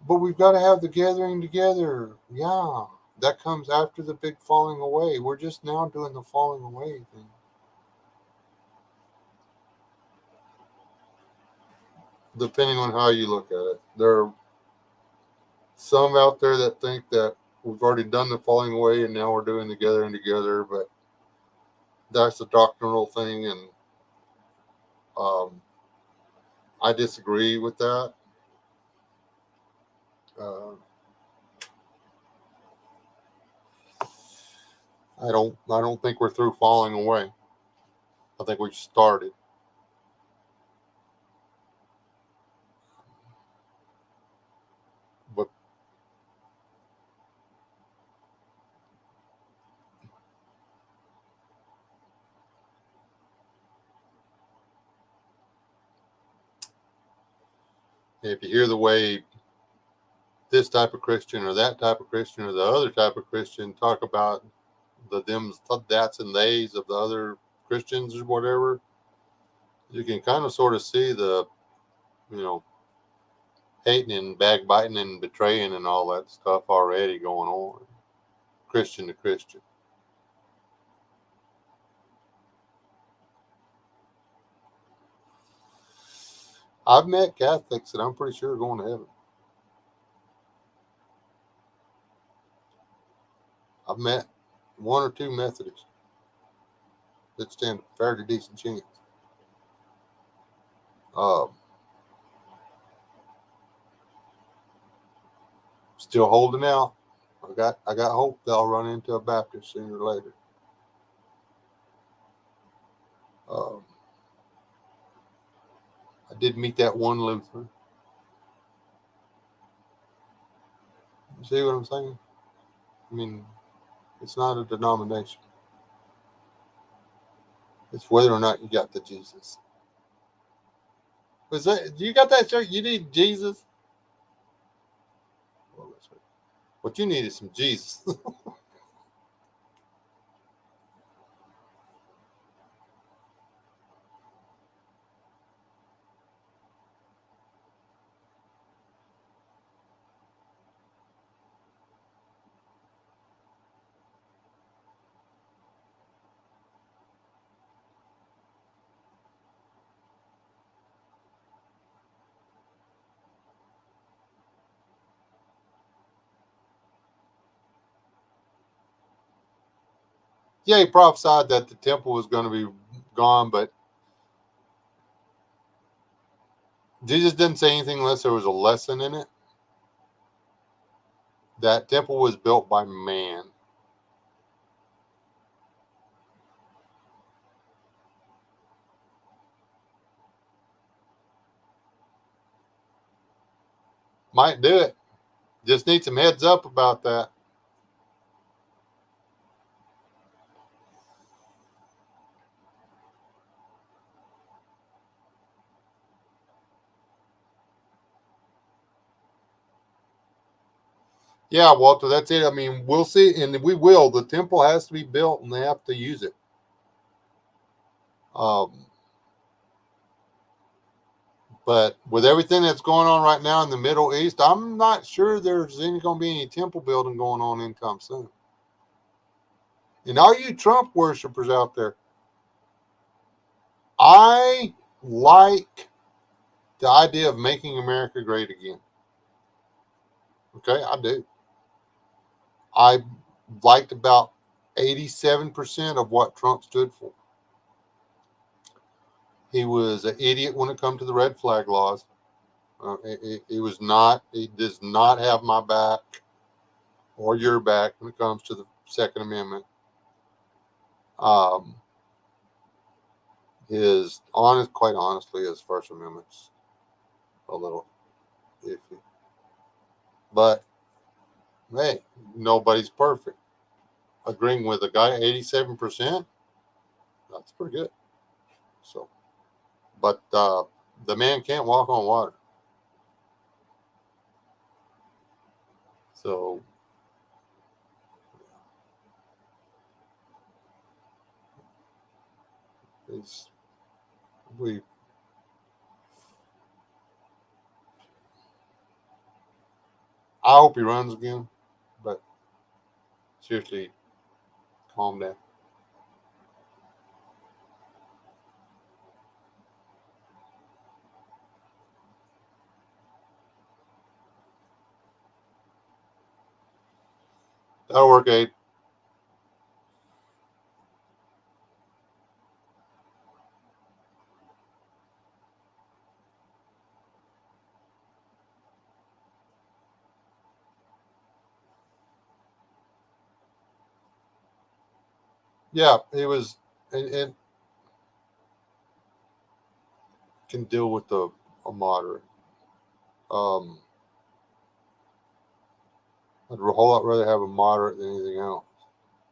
we've got to have the gathering together. Yeah, that comes after the big falling away. We're just now doing the falling away thing. Depending on how you look at it. There are some out there that think that we've already done the falling away and now we're doing the gathering together, but that's a doctrinal thing, and I disagree with that. I don't think we're through falling away. I think we've started. But if you hear the way this type of Christian or that type of Christian or the other type of Christian talk about the thems, that's, and theys of the other Christians or whatever, you can kind of sort of see the, hating and backbiting and betraying and all that stuff already going on, Christian to Christian. I've met Catholics that I'm pretty sure are going to heaven. I've met one or two Methodists that stand a fairly decent chance. Still holding out. I got hope that I'll run into a Baptist sooner or later. I did meet that one Lutheran. You see what I'm saying? I mean, it's not a denomination. It's whether or not you got the Jesus. You got that shirt? You need Jesus? Well, that's right. What you need is some Jesus. Yeah, he prophesied that the temple was going to be gone, but Jesus didn't say anything unless there was a lesson in it. That temple was built by man. Might do it. Just need some heads up about that. Yeah, Walter, that's it. I mean, we'll see, and we will. The temple has to be built, and they have to use it. Um, but with everything that's going on right now in the Middle East, I'm not sure there's going to be any temple building going on anytime soon. And all you Trump worshipers out there, I like the idea of making America great again. Okay, I do. I liked about 87% of what Trump stood for. He was an idiot when it comes to the red flag laws. He was not. He does not have my back or your back when it comes to the Second Amendment. Um, quite honestly, his First Amendment's a little iffy. But hey, nobody's perfect. Agreeing with a guy 87%, that's pretty good. So, but the man can't walk on water. So it's we. I hope he runs again, but seriously, calm down. That'll work, Abe. Yeah, it was, and can deal with a moderate. Um, I'd a whole lot rather have a moderate than anything else.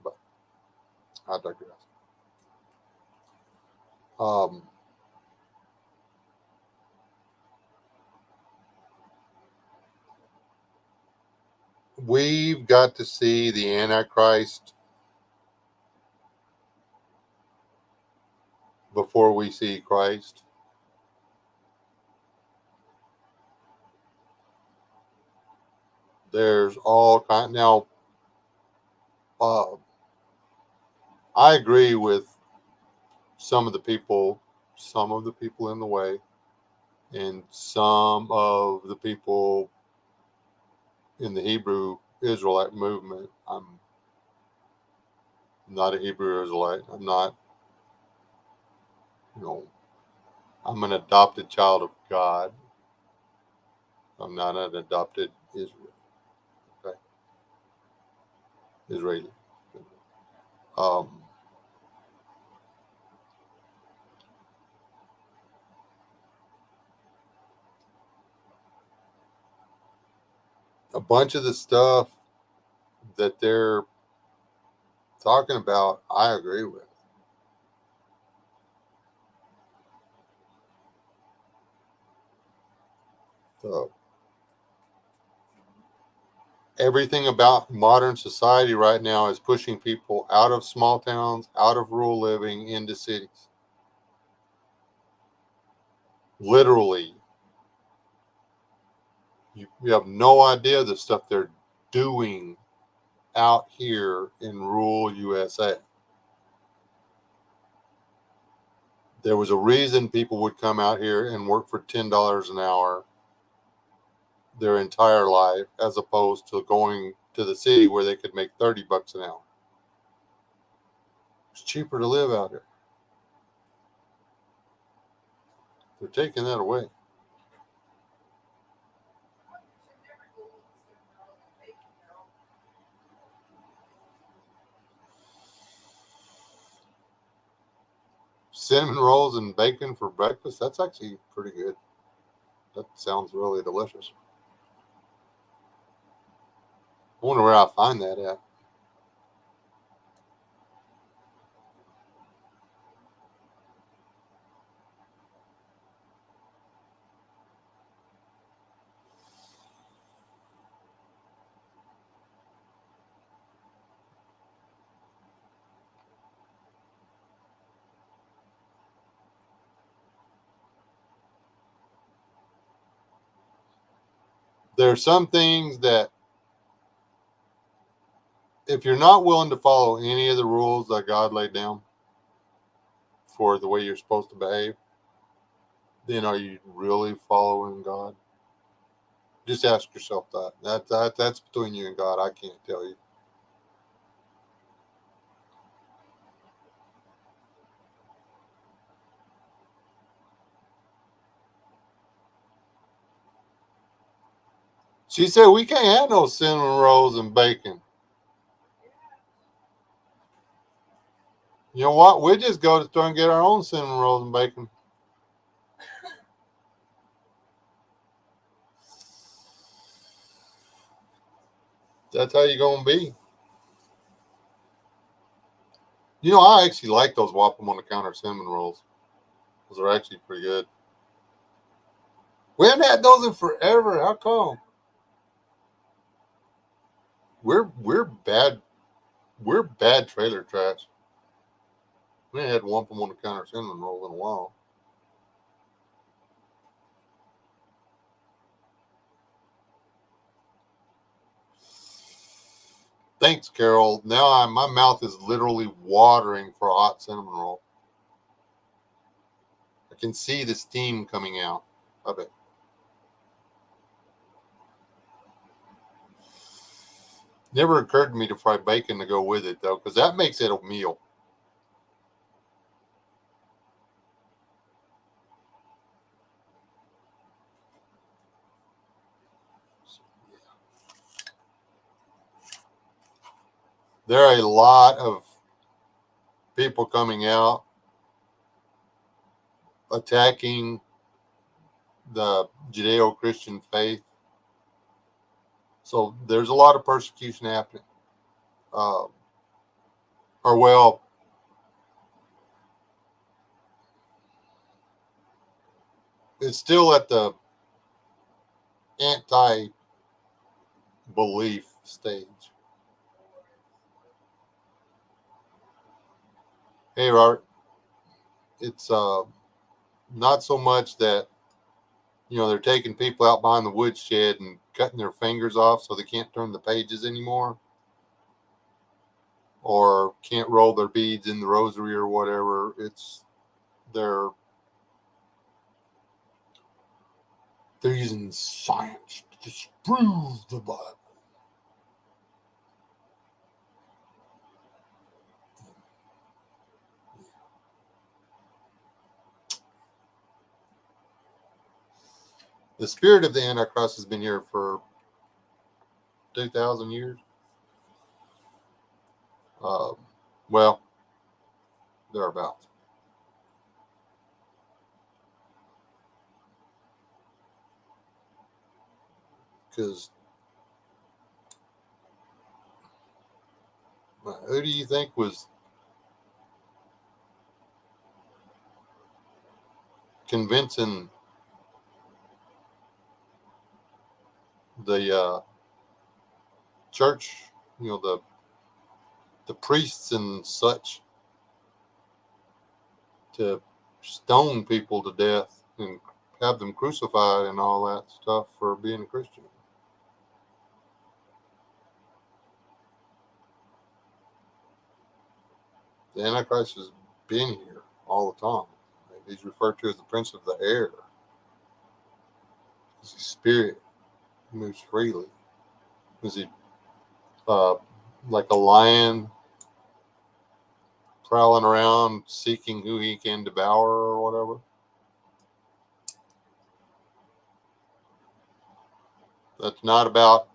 But I digress. Um, we've got to see the Antichrist before we see Christ. There's all kind now. Uh, I agree with some of the people in the way, and some of the people in the Hebrew Israelite movement. I'm not a Hebrew Israelite. I'm not, you know, I'm an adopted child of God. I'm not an adopted Israel, okay? Israeli. Um, a bunch of the stuff that they're talking about, I agree with. So everything about modern society right now is pushing people out of small towns, out of rural living, into cities. Literally, you have no idea the stuff they're doing out here in rural USA. There was a reason people would come out here and work for $10 an hour their entire life as opposed to going to the city where they could make $30 an hour. It's cheaper to live out here. They're taking that away. Cinnamon rolls and bacon for breakfast, that's actually pretty good. That sounds really delicious. I wonder where I find that at. There are some things that if you're not willing to follow any of the rules that God laid down for the way you're supposed to behave, then are you really following God? Just ask yourself that. That's between you and God. I can't tell you. She said we can't have no cinnamon rolls and bacon. You know what? We just go to the store and get our own cinnamon rolls and bacon. That's how you're gonna be. You know, I actually like those Whop 'em on the counter cinnamon rolls. Those are actually pretty good. We haven't had those in forever. How come? We're bad. We're bad trailer trash. We ain't had Whop 'em on the counter cinnamon rolls in a while. Thanks, Carol. Now my mouth is literally watering for a hot cinnamon roll. I can see the steam coming out of it. Never occurred to me to fry bacon to go with it, though, because that makes it a meal. There are a lot of people coming out attacking the Judeo-Christian faith. So there's a lot of persecution happening. Uh, or, well, it's still at the anti-belief stage. Hey, Robert, it's not so much that, they're taking people out behind the woodshed and cutting their fingers off so they can't turn the pages anymore or can't roll their beads in the rosary or whatever. It's they're using science to disprove the Bible. The spirit of the Antichrist has been here for 2,000 years. Well, thereabouts. Because who do you think was convincing the church, the priests and such, to stone people to death and have them crucified and all that stuff for being a Christian? The Antichrist has been here all the time. He's referred to as the prince of the air. His spirit moves freely. Is he uh, like a lion prowling around seeking who he can devour or whatever? That's not about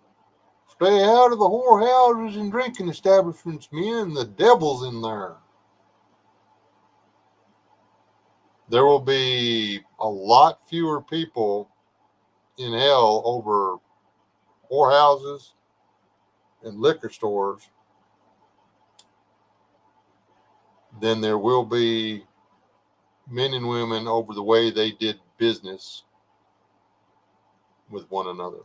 stay out of the whorehouses and drinking establishments, men. The devil's in there. There will be a lot fewer people in hell over whorehouses and liquor stores than there will be men and women over the way they did business with one another.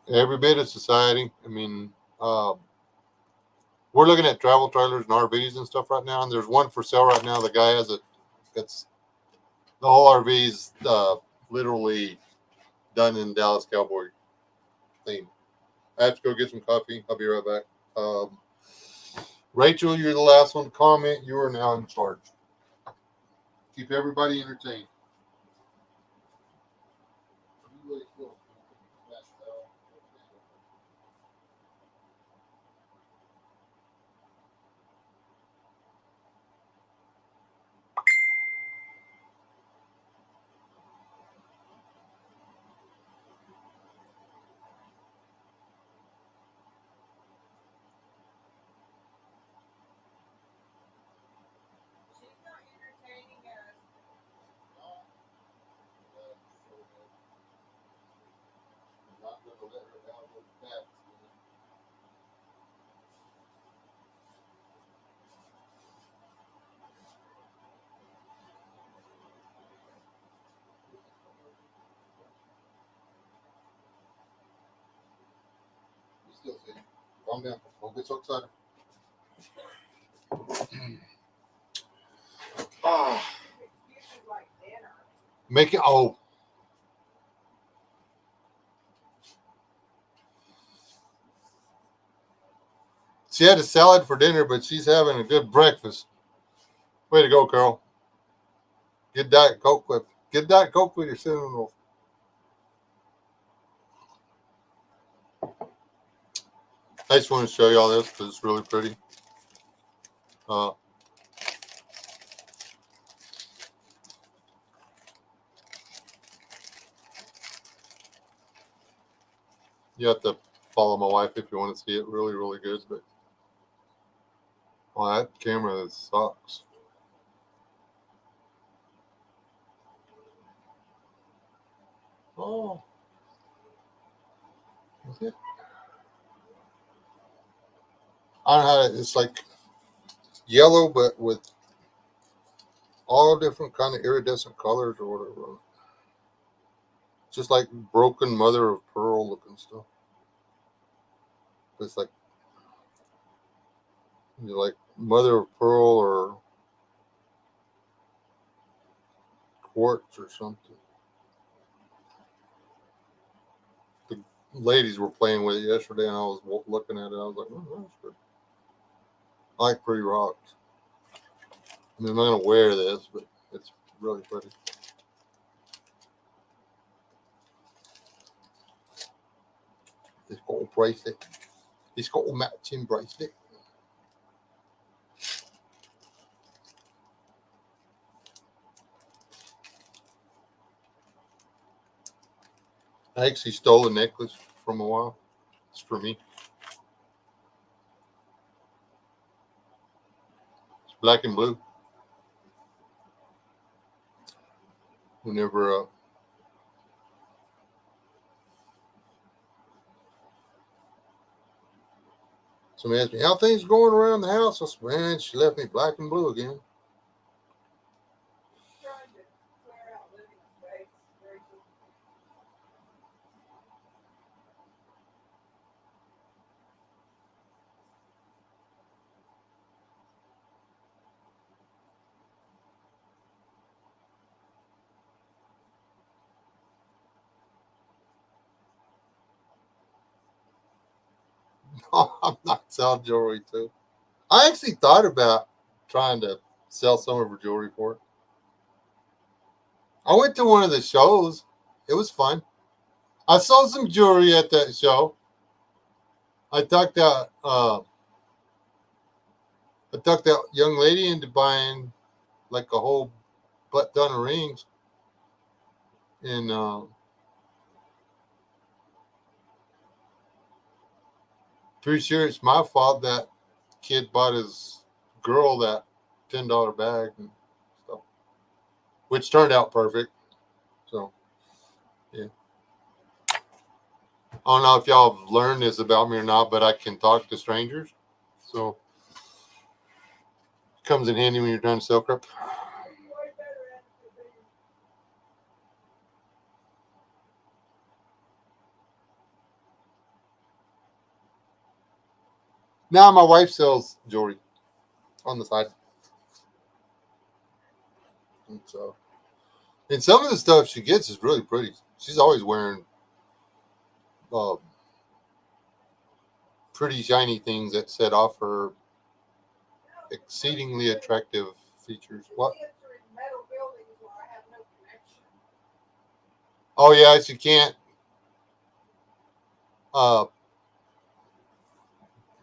every bit of society. I mean, we're looking at travel trailers and RVs and stuff right now, and there's one for sale right now. The guy has it. It's the whole RV's literally done in Dallas Cowboy theme. I have to go get some coffee. I'll be right back. Rachel, you're the last one to comment. You are now in charge. Keep everybody entertained. Still see. Calm down. Don't get so excited. Make it. Oh. She had a salad for dinner, but she's having a good breakfast. Way to go, Carol. Get Diet Coke with your cinnamon rolls. I just want to show y'all this because it's really pretty. You have to follow my wife if you want to see it really, really good. But that camera sucks. Oh, is it? I don't know how it's like yellow, but with all different kind of iridescent colors or whatever. Just like broken mother of pearl looking stuff. It's like mother of pearl or quartz or something. The ladies were playing with it yesterday, and I was looking at it. I was like, oh, that's good. I like pretty rocks. I mean, I'm not gonna wear this, but it's really pretty. This gold bracelet. This gold matching bracelet. I actually stole a necklace from a while. It's for me. It's black and blue. Whenever somebody asked me how things going around the house, I said, man, she left me black and blue again. I'm not selling jewelry too. I actually thought about trying to sell some of her jewelry for it. I went to one of the shows. It was fun. I saw some jewelry at that show. I talked that young lady into buying like a whole butt ton of rings, and pretty sure it's my fault that kid bought his girl that $10 bag and stuff, which turned out perfect. So, yeah. I don't know if y'all have learned this about me or not, but I can talk to strangers. So, it comes in handy when you're trying to sell crap. Now my wife sells jewelry on the side. And so, and some of the stuff she gets is really pretty. She's always wearing uh, pretty shiny things that set off her exceedingly attractive features. What? Oh yeah, she can't. Uh,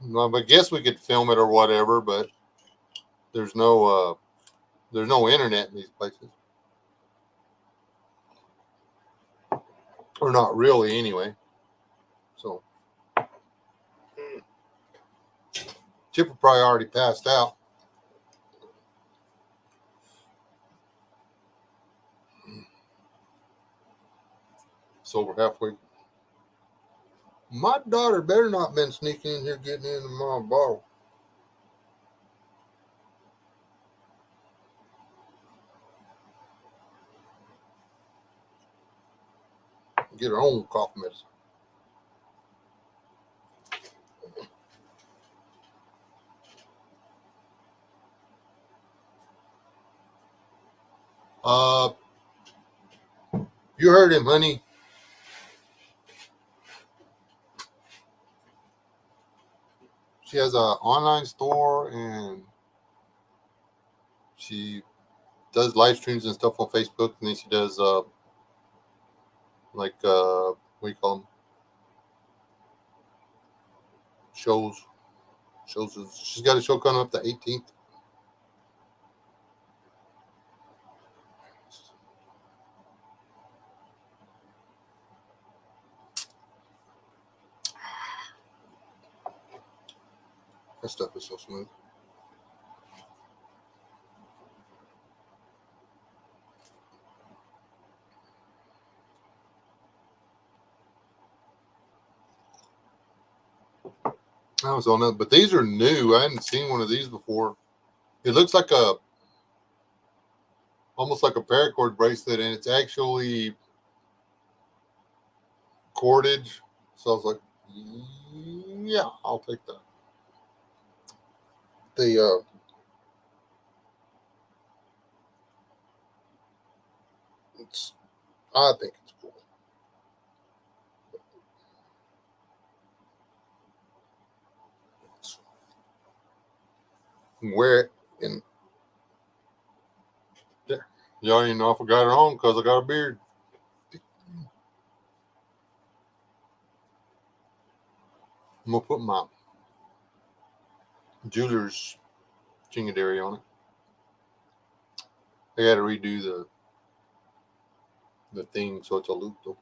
well, I guess we could film it or whatever, but there's no internet in these places, or not really anyway. So Chipper probably already passed out. So we're halfway. My daughter better not been sneaking in here getting into my bottle. Get her own cough medicine. Uh, you heard him, honey. She has an online store and she does live streams and stuff on Facebook, and then she does like what do you call them? Shows. She's got a show coming up the 18th. That stuff is so smooth. I was on that, but these are new. I hadn't seen one of these before. It looks like almost like a paracord bracelet, and it's actually cordage. So I was like, yeah, I'll take that. The it's I think it's cool. Wear it and there. Y'all even know if I got it on because I got a beard. I'm gonna put my jeweler's chingadary on it. I got to redo the thing so it's a loop though.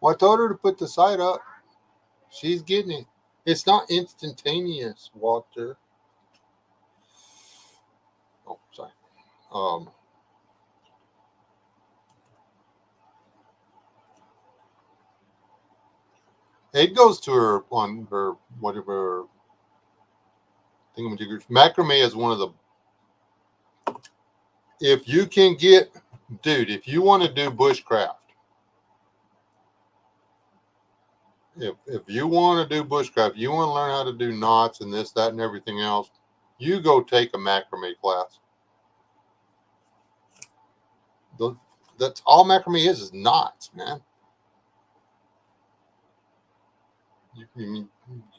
Well, I told her to put the site up. She's getting it. It's not instantaneous, Walter. Oh, sorry. Um, it goes to her on her whatever thingamajiggers. Macrame is one of the. If you can get, dude, if you want to do bushcraft, if you want to do bushcraft, you want to learn how to do knots and this, that, and everything else, you go take a macrame class. That's all macrame is knots, man. You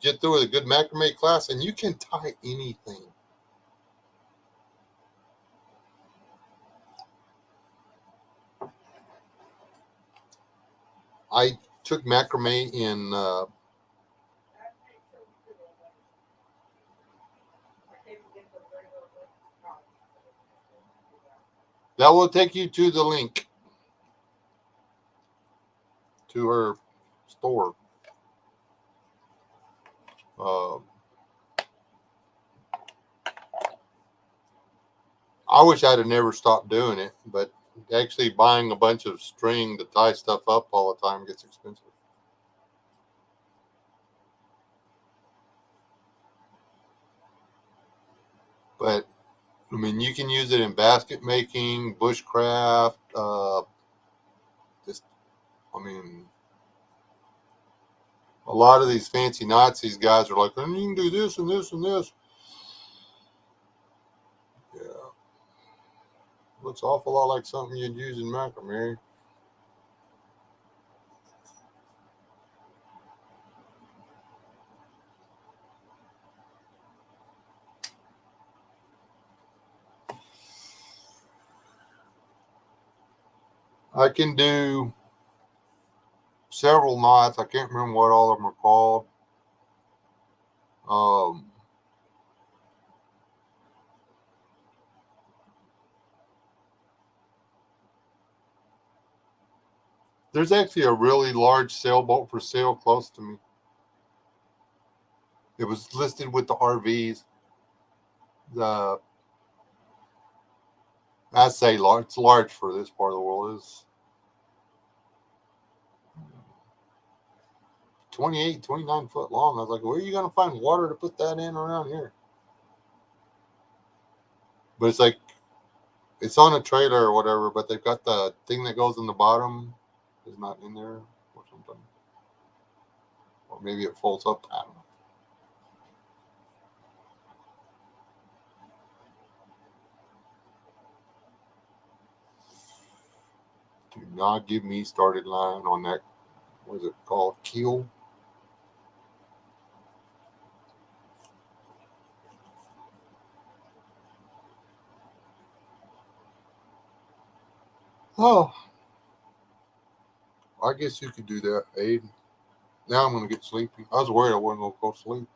get through with a good macrame class and you can tie anything. I took macrame in that will take you to the link to her store. I wish I'd have never stopped doing it, but actually buying a bunch of string to tie stuff up all the time gets expensive. But I mean, you can use it in basket making, bushcraft, I mean, a lot of these fancy Nazis guys are like, you can do this and this and this. Yeah. Looks awful lot like something you'd use in macrame. I can do several knots. I can't remember what all of them are called. Um, there's actually a really large sailboat for sale close to me. It was listed with the RVs. The I say large. It's large for this part of the world. It's 28, 29 foot long. I was like, where are you going to find water to put that in around here? But it's like, it's on a trailer or whatever, but they've got the thing that goes in the bottom is not in there or something. Or maybe it folds up. I don't know. Do not give me started line on that. What is it called? Keel? Oh, I guess you could do that, Aiden. Now I'm going to get sleepy. I was worried I wasn't going to go to sleep.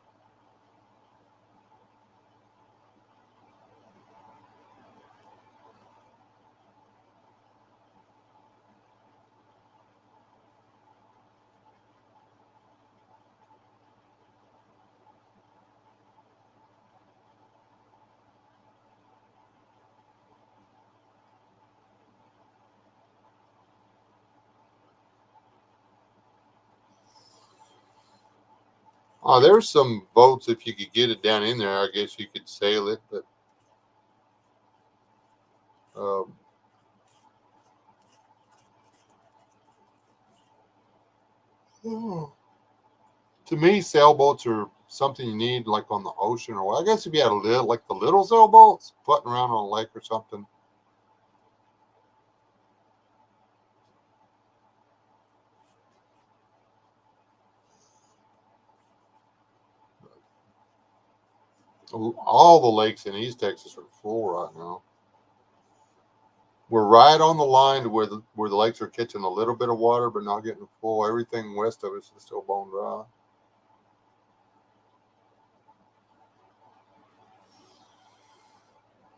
There's some boats, if you could get it down in there, I guess you could sail it, but um, to me, sailboats are something you need like on the ocean, or I guess if you had a little, like the little sailboats, putting around on a lake or something. All the lakes in East Texas are full right now. We're right on the line to where the lakes are catching a little bit of water, but not getting full. Everything west of us is still bone dry.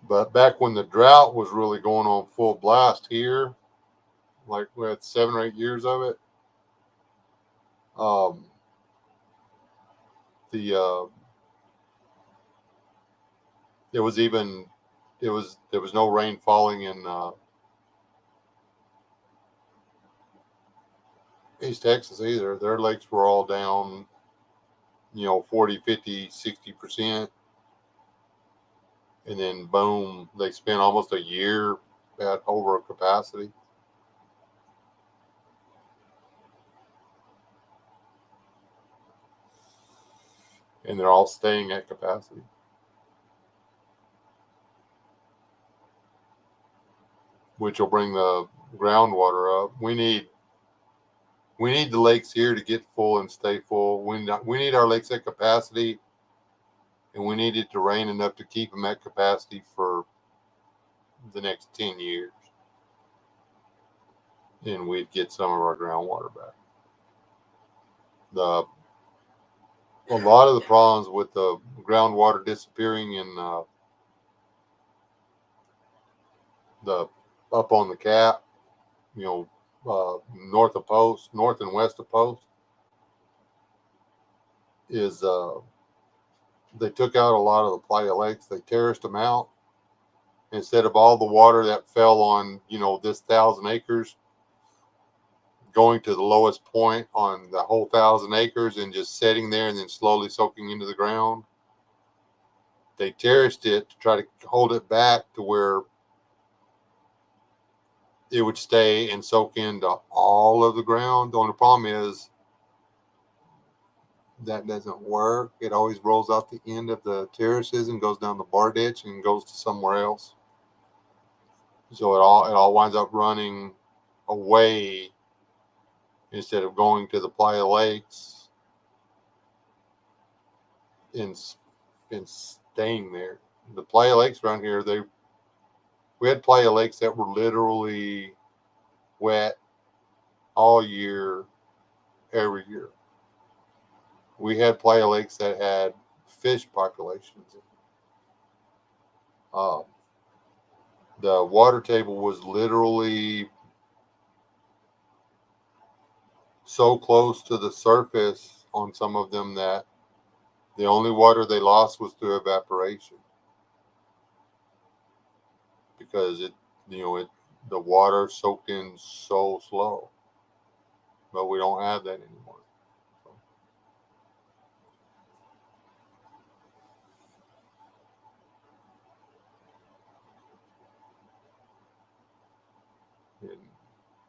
But back when the drought was really going on full blast here, like we had 7 or 8 years of it, um, the it was even there was no rain falling in East Texas either. Their lakes were all down, 40, 50, 60%. And then boom, they spent almost a year at over capacity. And they're all staying at capacity, which will bring the groundwater up. We need the lakes here to get full and stay full. We need our lakes at capacity, and we need it to rain enough to keep them at capacity for the next 10 years. And we'd get some of our groundwater back. The A lot of the problems with the groundwater disappearing in the up on the cap, you north of Post, north and west of Post, is they took out a lot of the playa lakes. They terraced them out. Instead of all the water that fell on, this 1,000 acres going to the lowest point on the whole 1,000 acres and just sitting there and then slowly soaking into the ground, they terraced it to try to hold it back to where it would stay and soak into all of the ground. The only problem is that doesn't work. It always rolls out the end of the terraces and goes down the bar ditch and goes to somewhere else. So it all winds up running away instead of going to the Playa Lakes and staying there. The Playa Lakes around here, we had Playa Lakes that were literally wet all year, every year. We had Playa Lakes that had fish populations. Uh, the water table was literally so close to the surface on some of them that the only water they lost was through evaporation because the water soaked in so slow. But we don't have that anymore. So,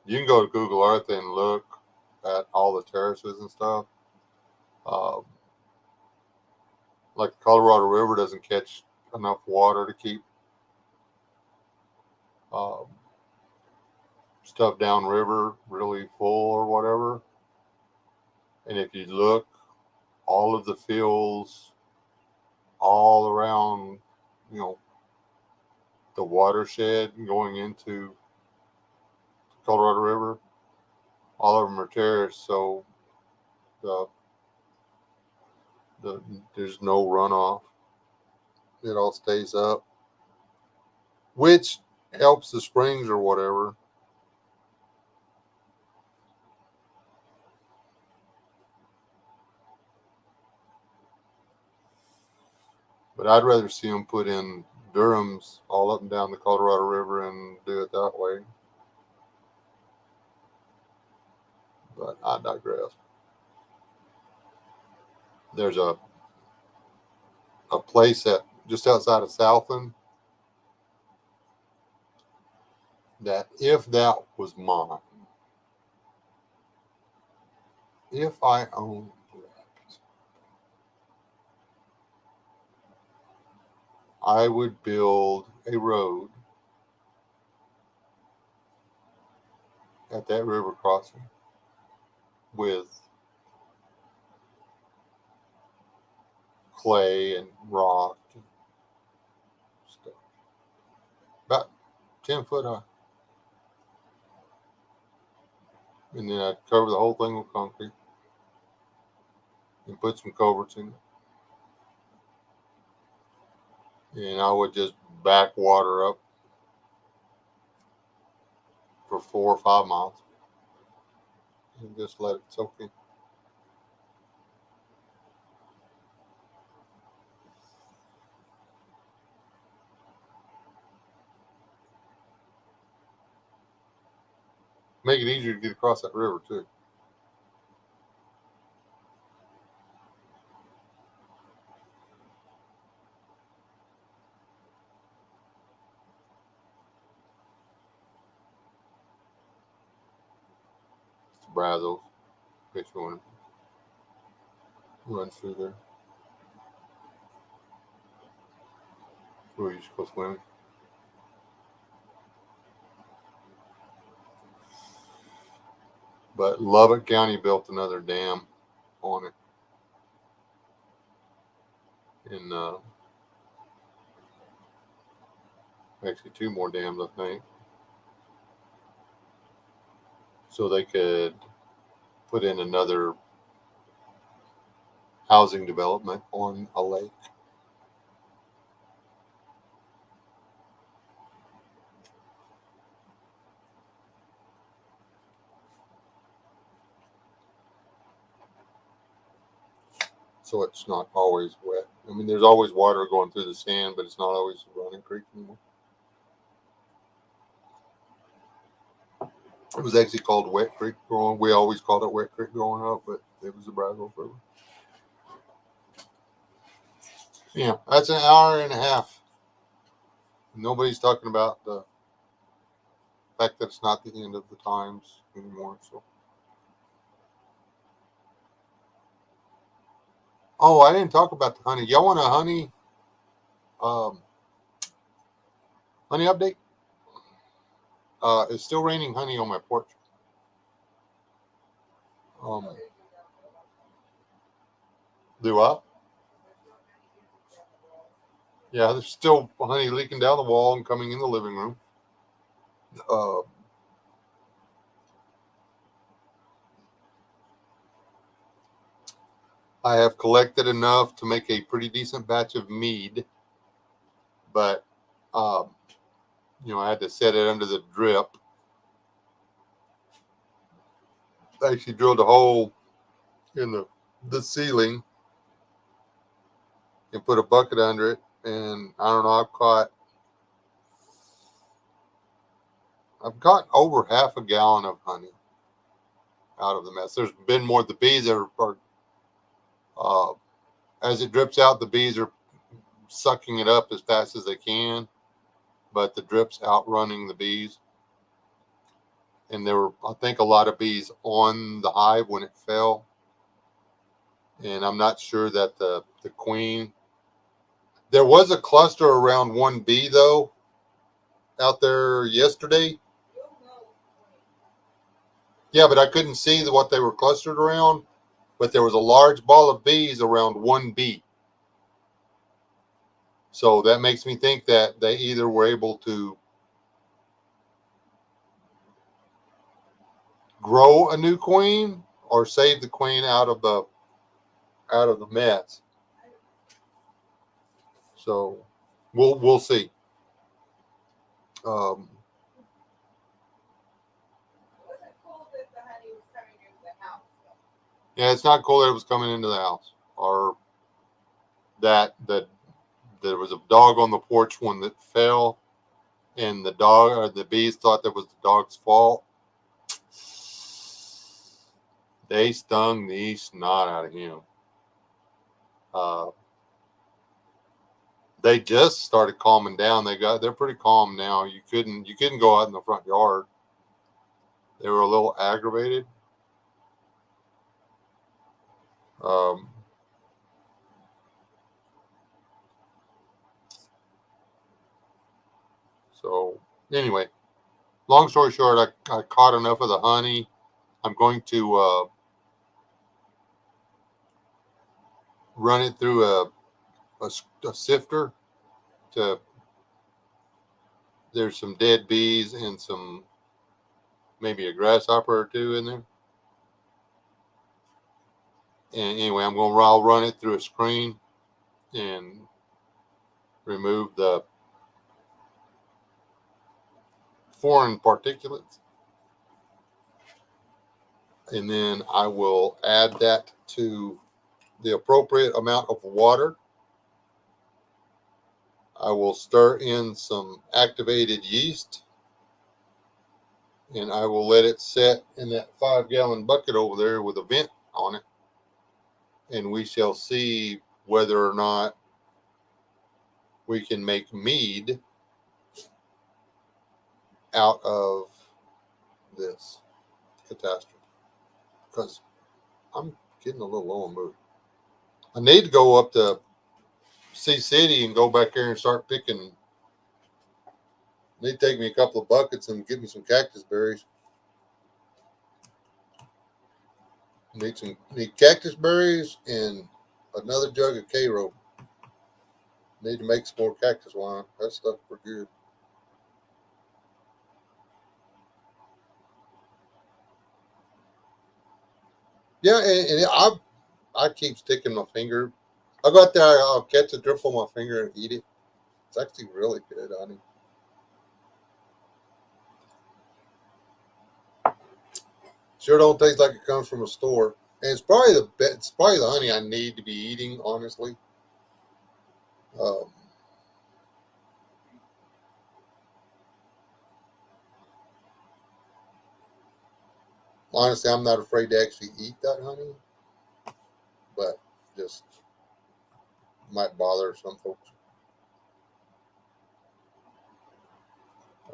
you can go to Google Earth and look at all the terraces and stuff. Um, like the Colorado River doesn't catch enough water to keep um, stuff downriver really full or whatever. And if you look, all of the fields all around, you know, the watershed going into the Colorado River, all of them are terraced, so the there's no runoff. It all stays up, which helps the springs or whatever. But I'd rather see them put in Durhams all up and down the Colorado River and do it that way. But I digress. There's a place at just outside of Southland that if that was mine, if I owned that, I would build a road at that river crossing with clay and rock and stuff. About 10 foot high. And then I'd cover the whole thing with concrete and put some culverts in it. And I would just back water up for 4 or 5 miles and just let it soak in. Make it easier to get across that river too. It's the Brazos, in case you want to run through there. Where you go swimming. But Lubbock County built another dam on it. And actually 2 more dams, I think. So they could put in another housing development on a lake. So it's not always wet. I mean, there's always water going through the sand, but it's not always a running creek anymore. It was actually called Wet Creek growing. We always called it Wet Creek growing up, but it was the Brazos River. Yeah, that's an hour and a half. Nobody's talking about the fact that it's not the end of the times anymore. So, oh, I didn't talk about the honey. Y'all want a um, honey update? It's still raining honey on my porch. Um, do I? Yeah, there's still honey leaking down the wall and coming in the living room. Uh, I have collected enough to make a pretty decent batch of mead, but um, I had to set it under the drip. I actually drilled a hole in the ceiling and put a bucket under it, and I don't know. I've got over half a gallon of honey out of the mess. There's been more. The bees are uh, as it drips out, the bees are sucking it up as fast as they can, but the drip's outrunning the bees. And there were, I think, a lot of bees on the hive when it fell. And I'm not sure that the queen. There was a cluster around one bee though out there yesterday. Yeah, but I couldn't see what they were clustered around. But there was a large ball of bees around one bee. So that makes me think that they either were able to grow a new queen or save the queen out of the mess. So we'll see. Um, yeah, it's not cool that it was coming into the house, or that there was a dog on the porch when it fell, and the dog or the bees thought that was the dog's fault. They stung the snot out of him. Uh, they just started calming down. They're pretty calm now. You couldn't go out in the front yard. They were a little aggravated. Um, so anyway, long story short, I caught enough of the honey. I'm going to run it through a sifter to. There's some dead bees and some maybe a grasshopper or two in there. And anyway, I'll run it through a screen and remove the foreign particulates. And then I will add that to the appropriate amount of water. I will stir in some activated yeast, and I will let it set in that 5-gallon bucket over there with a vent on it. And we shall see whether or not we can make mead out of this catastrophe. Because I'm getting a little low on mood. I need to go up to Sea City and go back there and start picking. Need to take me a couple of buckets and get me some cactus berries. Need cactus berries and another jug of K-Rope. Need to make some more cactus wine. That stuff for good. Yeah, and I keep sticking my finger. I go out there, I'll catch a drip on my finger and eat it. It's actually really good, honey. Sure don't taste like it comes from a store. And it's probably the honey I need to be eating, honestly. Um, honestly, I'm not afraid to actually eat that honey, but just might bother some folks.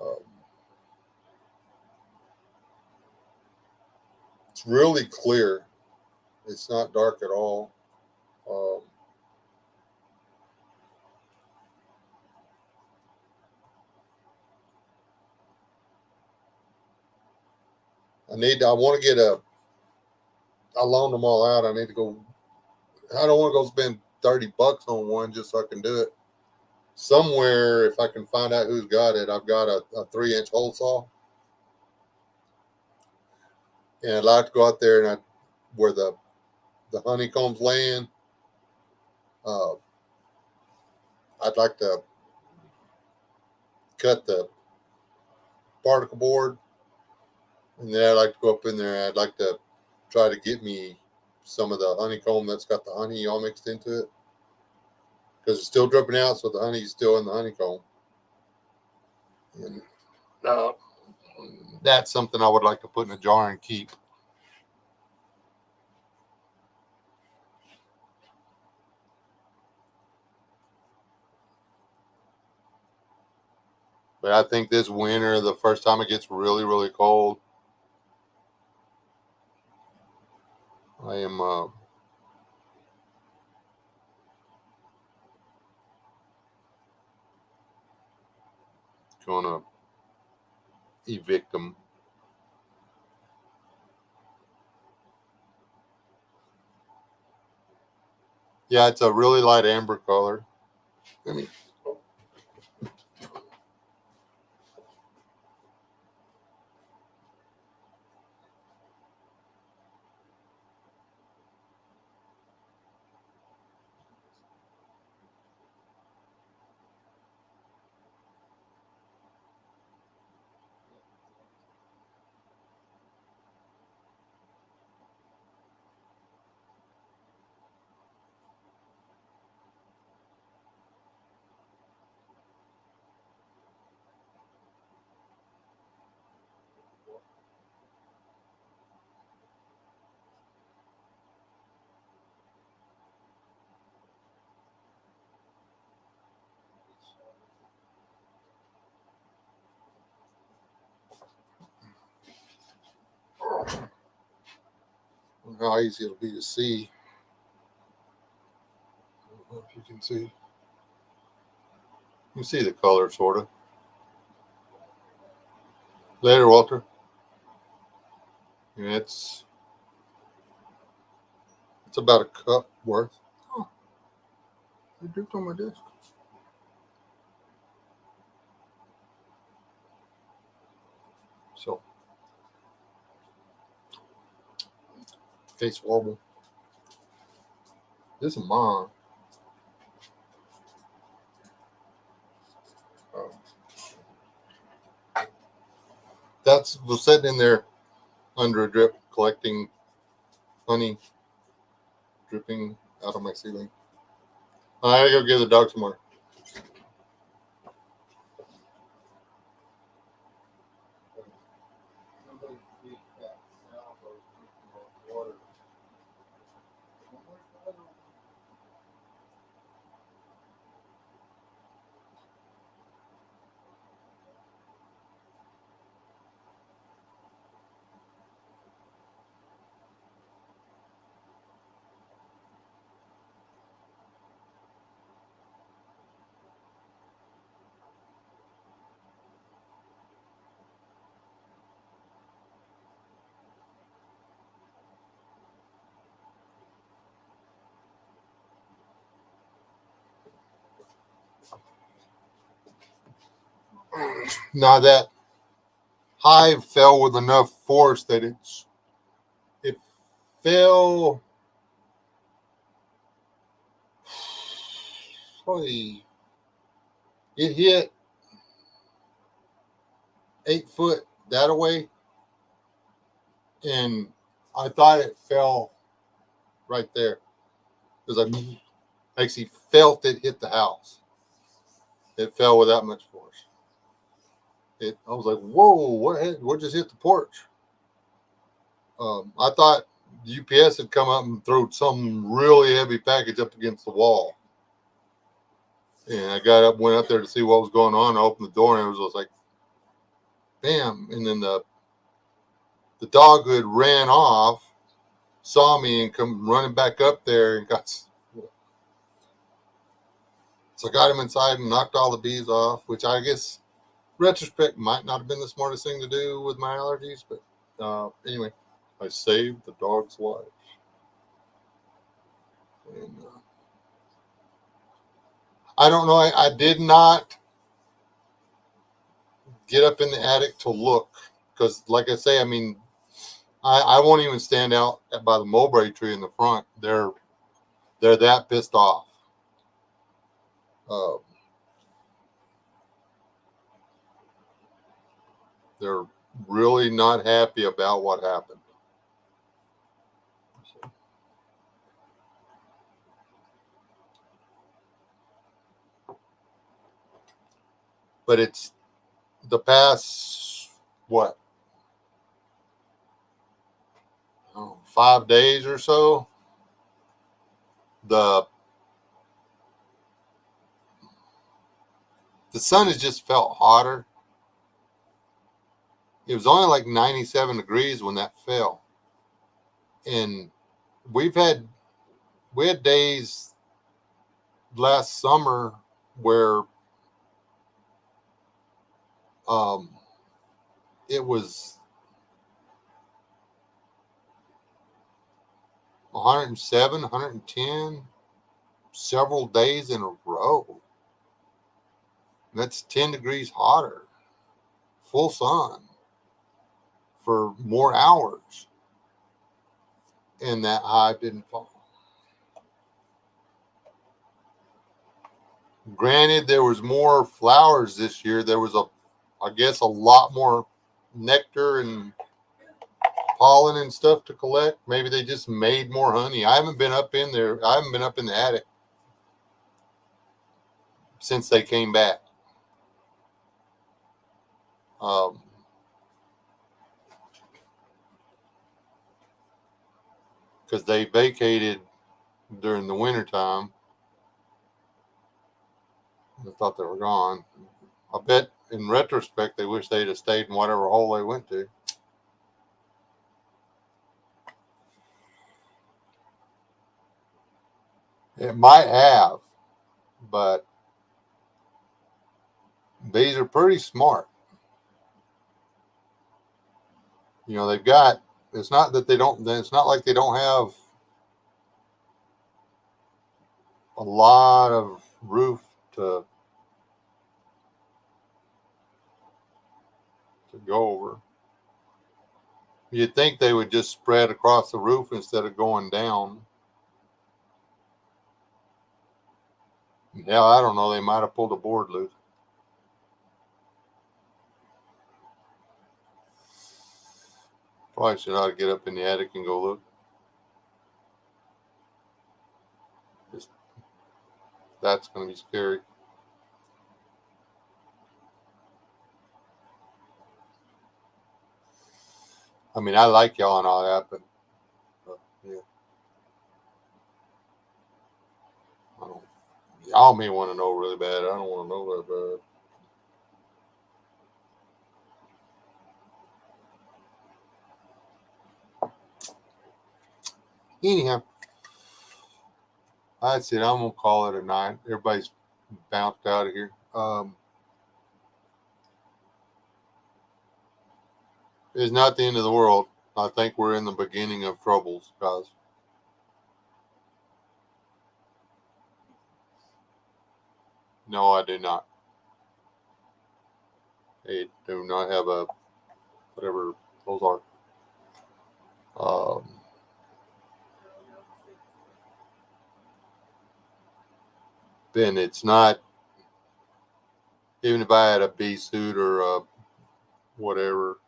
Um, It's really clear. It's not dark at all. I want to get I loaned them all out. I need to go. I don't want to go spend $30 on one just so I can do it. Somewhere, if I can find out who's got it, I've got a 3-inch hole saw. And I'd like to go out there and where the honeycomb's laying, I'd like to cut the particle board, and then I'd like to go up in there and I'd like to try to get me some of the honeycomb that's got the honey all mixed into it, because it's still dripping out, so the honey's still in the honeycomb. And that's something I would like to put in a jar and keep. But I think this winter, the first time it gets really, really cold, I am gonna evict them. Yeah, it's a really light amber color. I mean, how easy it'll be to see. I don't know if you can see. You can see the color, sort of. Later, Walter. And it's about a cup worth. Oh, it dripped on my desk. So, case wobble. This is mine. That was sitting in there under a drip, collecting honey dripping out of my ceiling. I gotta go give the dog some more. Now that hive fell with enough force that it fell probably, it hit 8 foot that away, and I thought it fell right there because I actually felt it hit the house. It fell with that much force. I was like, whoa, what just hit the porch? I thought the UPS had come up and threw some really heavy package up against the wall. And I went up there to see what was going on. I opened the door and it was just like, bam. And then the dog who had ran off saw me and come running back up there and got. So I got him inside and knocked all the bees off, which I guess retrospect might not have been the smartest thing to do with my allergies, but anyway, I saved the dog's life. And I don't know. I did not get up in the attic to look because, like I say, I mean, I won't even stand out by the mulberry tree in the front. They're that pissed off. Uh, they're really not happy about what happened. But it's the past, what, 5 days or so. The sun has just felt hotter. It was only like 97 degrees when that fell. And we had days last summer where it was 107, 110 several days in a row. That's 10 degrees hotter, full sun for more hours. And that hive didn't fall. Granted, there was more flowers this year. There was I guess, a lot more nectar and pollen and stuff to collect. Maybe they just made more honey. I haven't been up in there. I haven't been up in the attic since they came back. Because they vacated during the wintertime. I thought they were gone. I bet in retrospect they wish they'd have stayed in whatever hole they went to. It might have, but bees are pretty smart. You know, they've got, it's not that they don't, it's not like they don't have a lot of roof to go over. You'd think they would just spread across the roof instead of going down. Yeah, I don't know. They might have pulled a board loose. Probably should ought to get up in the attic and go look. That's going to be scary. I mean, I like y'all and all that, but yeah. I don't, y'all may want to know really bad. I don't want to know that bad. Anyhow, that's it. I'm going to call it a night. Everybody's bounced out of here. It's not the end of the world. I think we're in the beginning of troubles, guys. No, I do not. I do not have a whatever those are. Then it's not, even if I had a bee suit or whatever,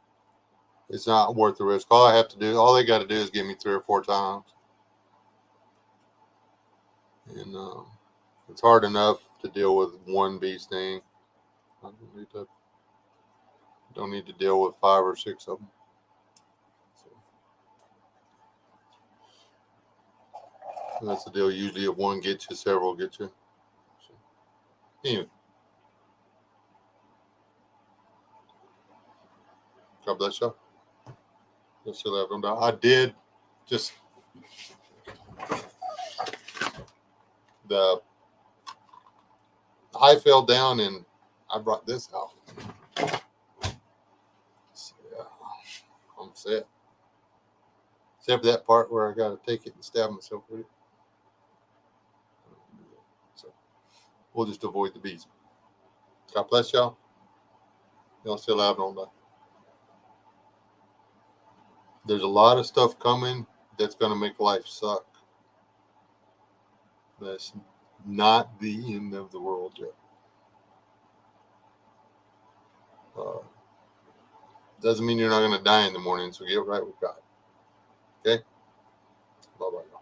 it's not worth the risk. All I have to do, all they got to do is give me 3 or 4 times. And it's hard enough to deal with one bee sting. I don't need to deal with 5 or 6 of them. So that's the deal. Usually if one gets you, several get you. So, anyway. God bless you. Still have them. I did just I fell down and I brought this out. So, yeah, I'm set. Except for that part where I got to take it and stab myself with it. So we'll just avoid the bees. God bless y'all. Y'all still have on that. There's a lot of stuff coming that's going to make life suck. That's not the end of the world yet. Doesn't mean you're not going to die in the morning, so get right with God. Okay? Bye-bye.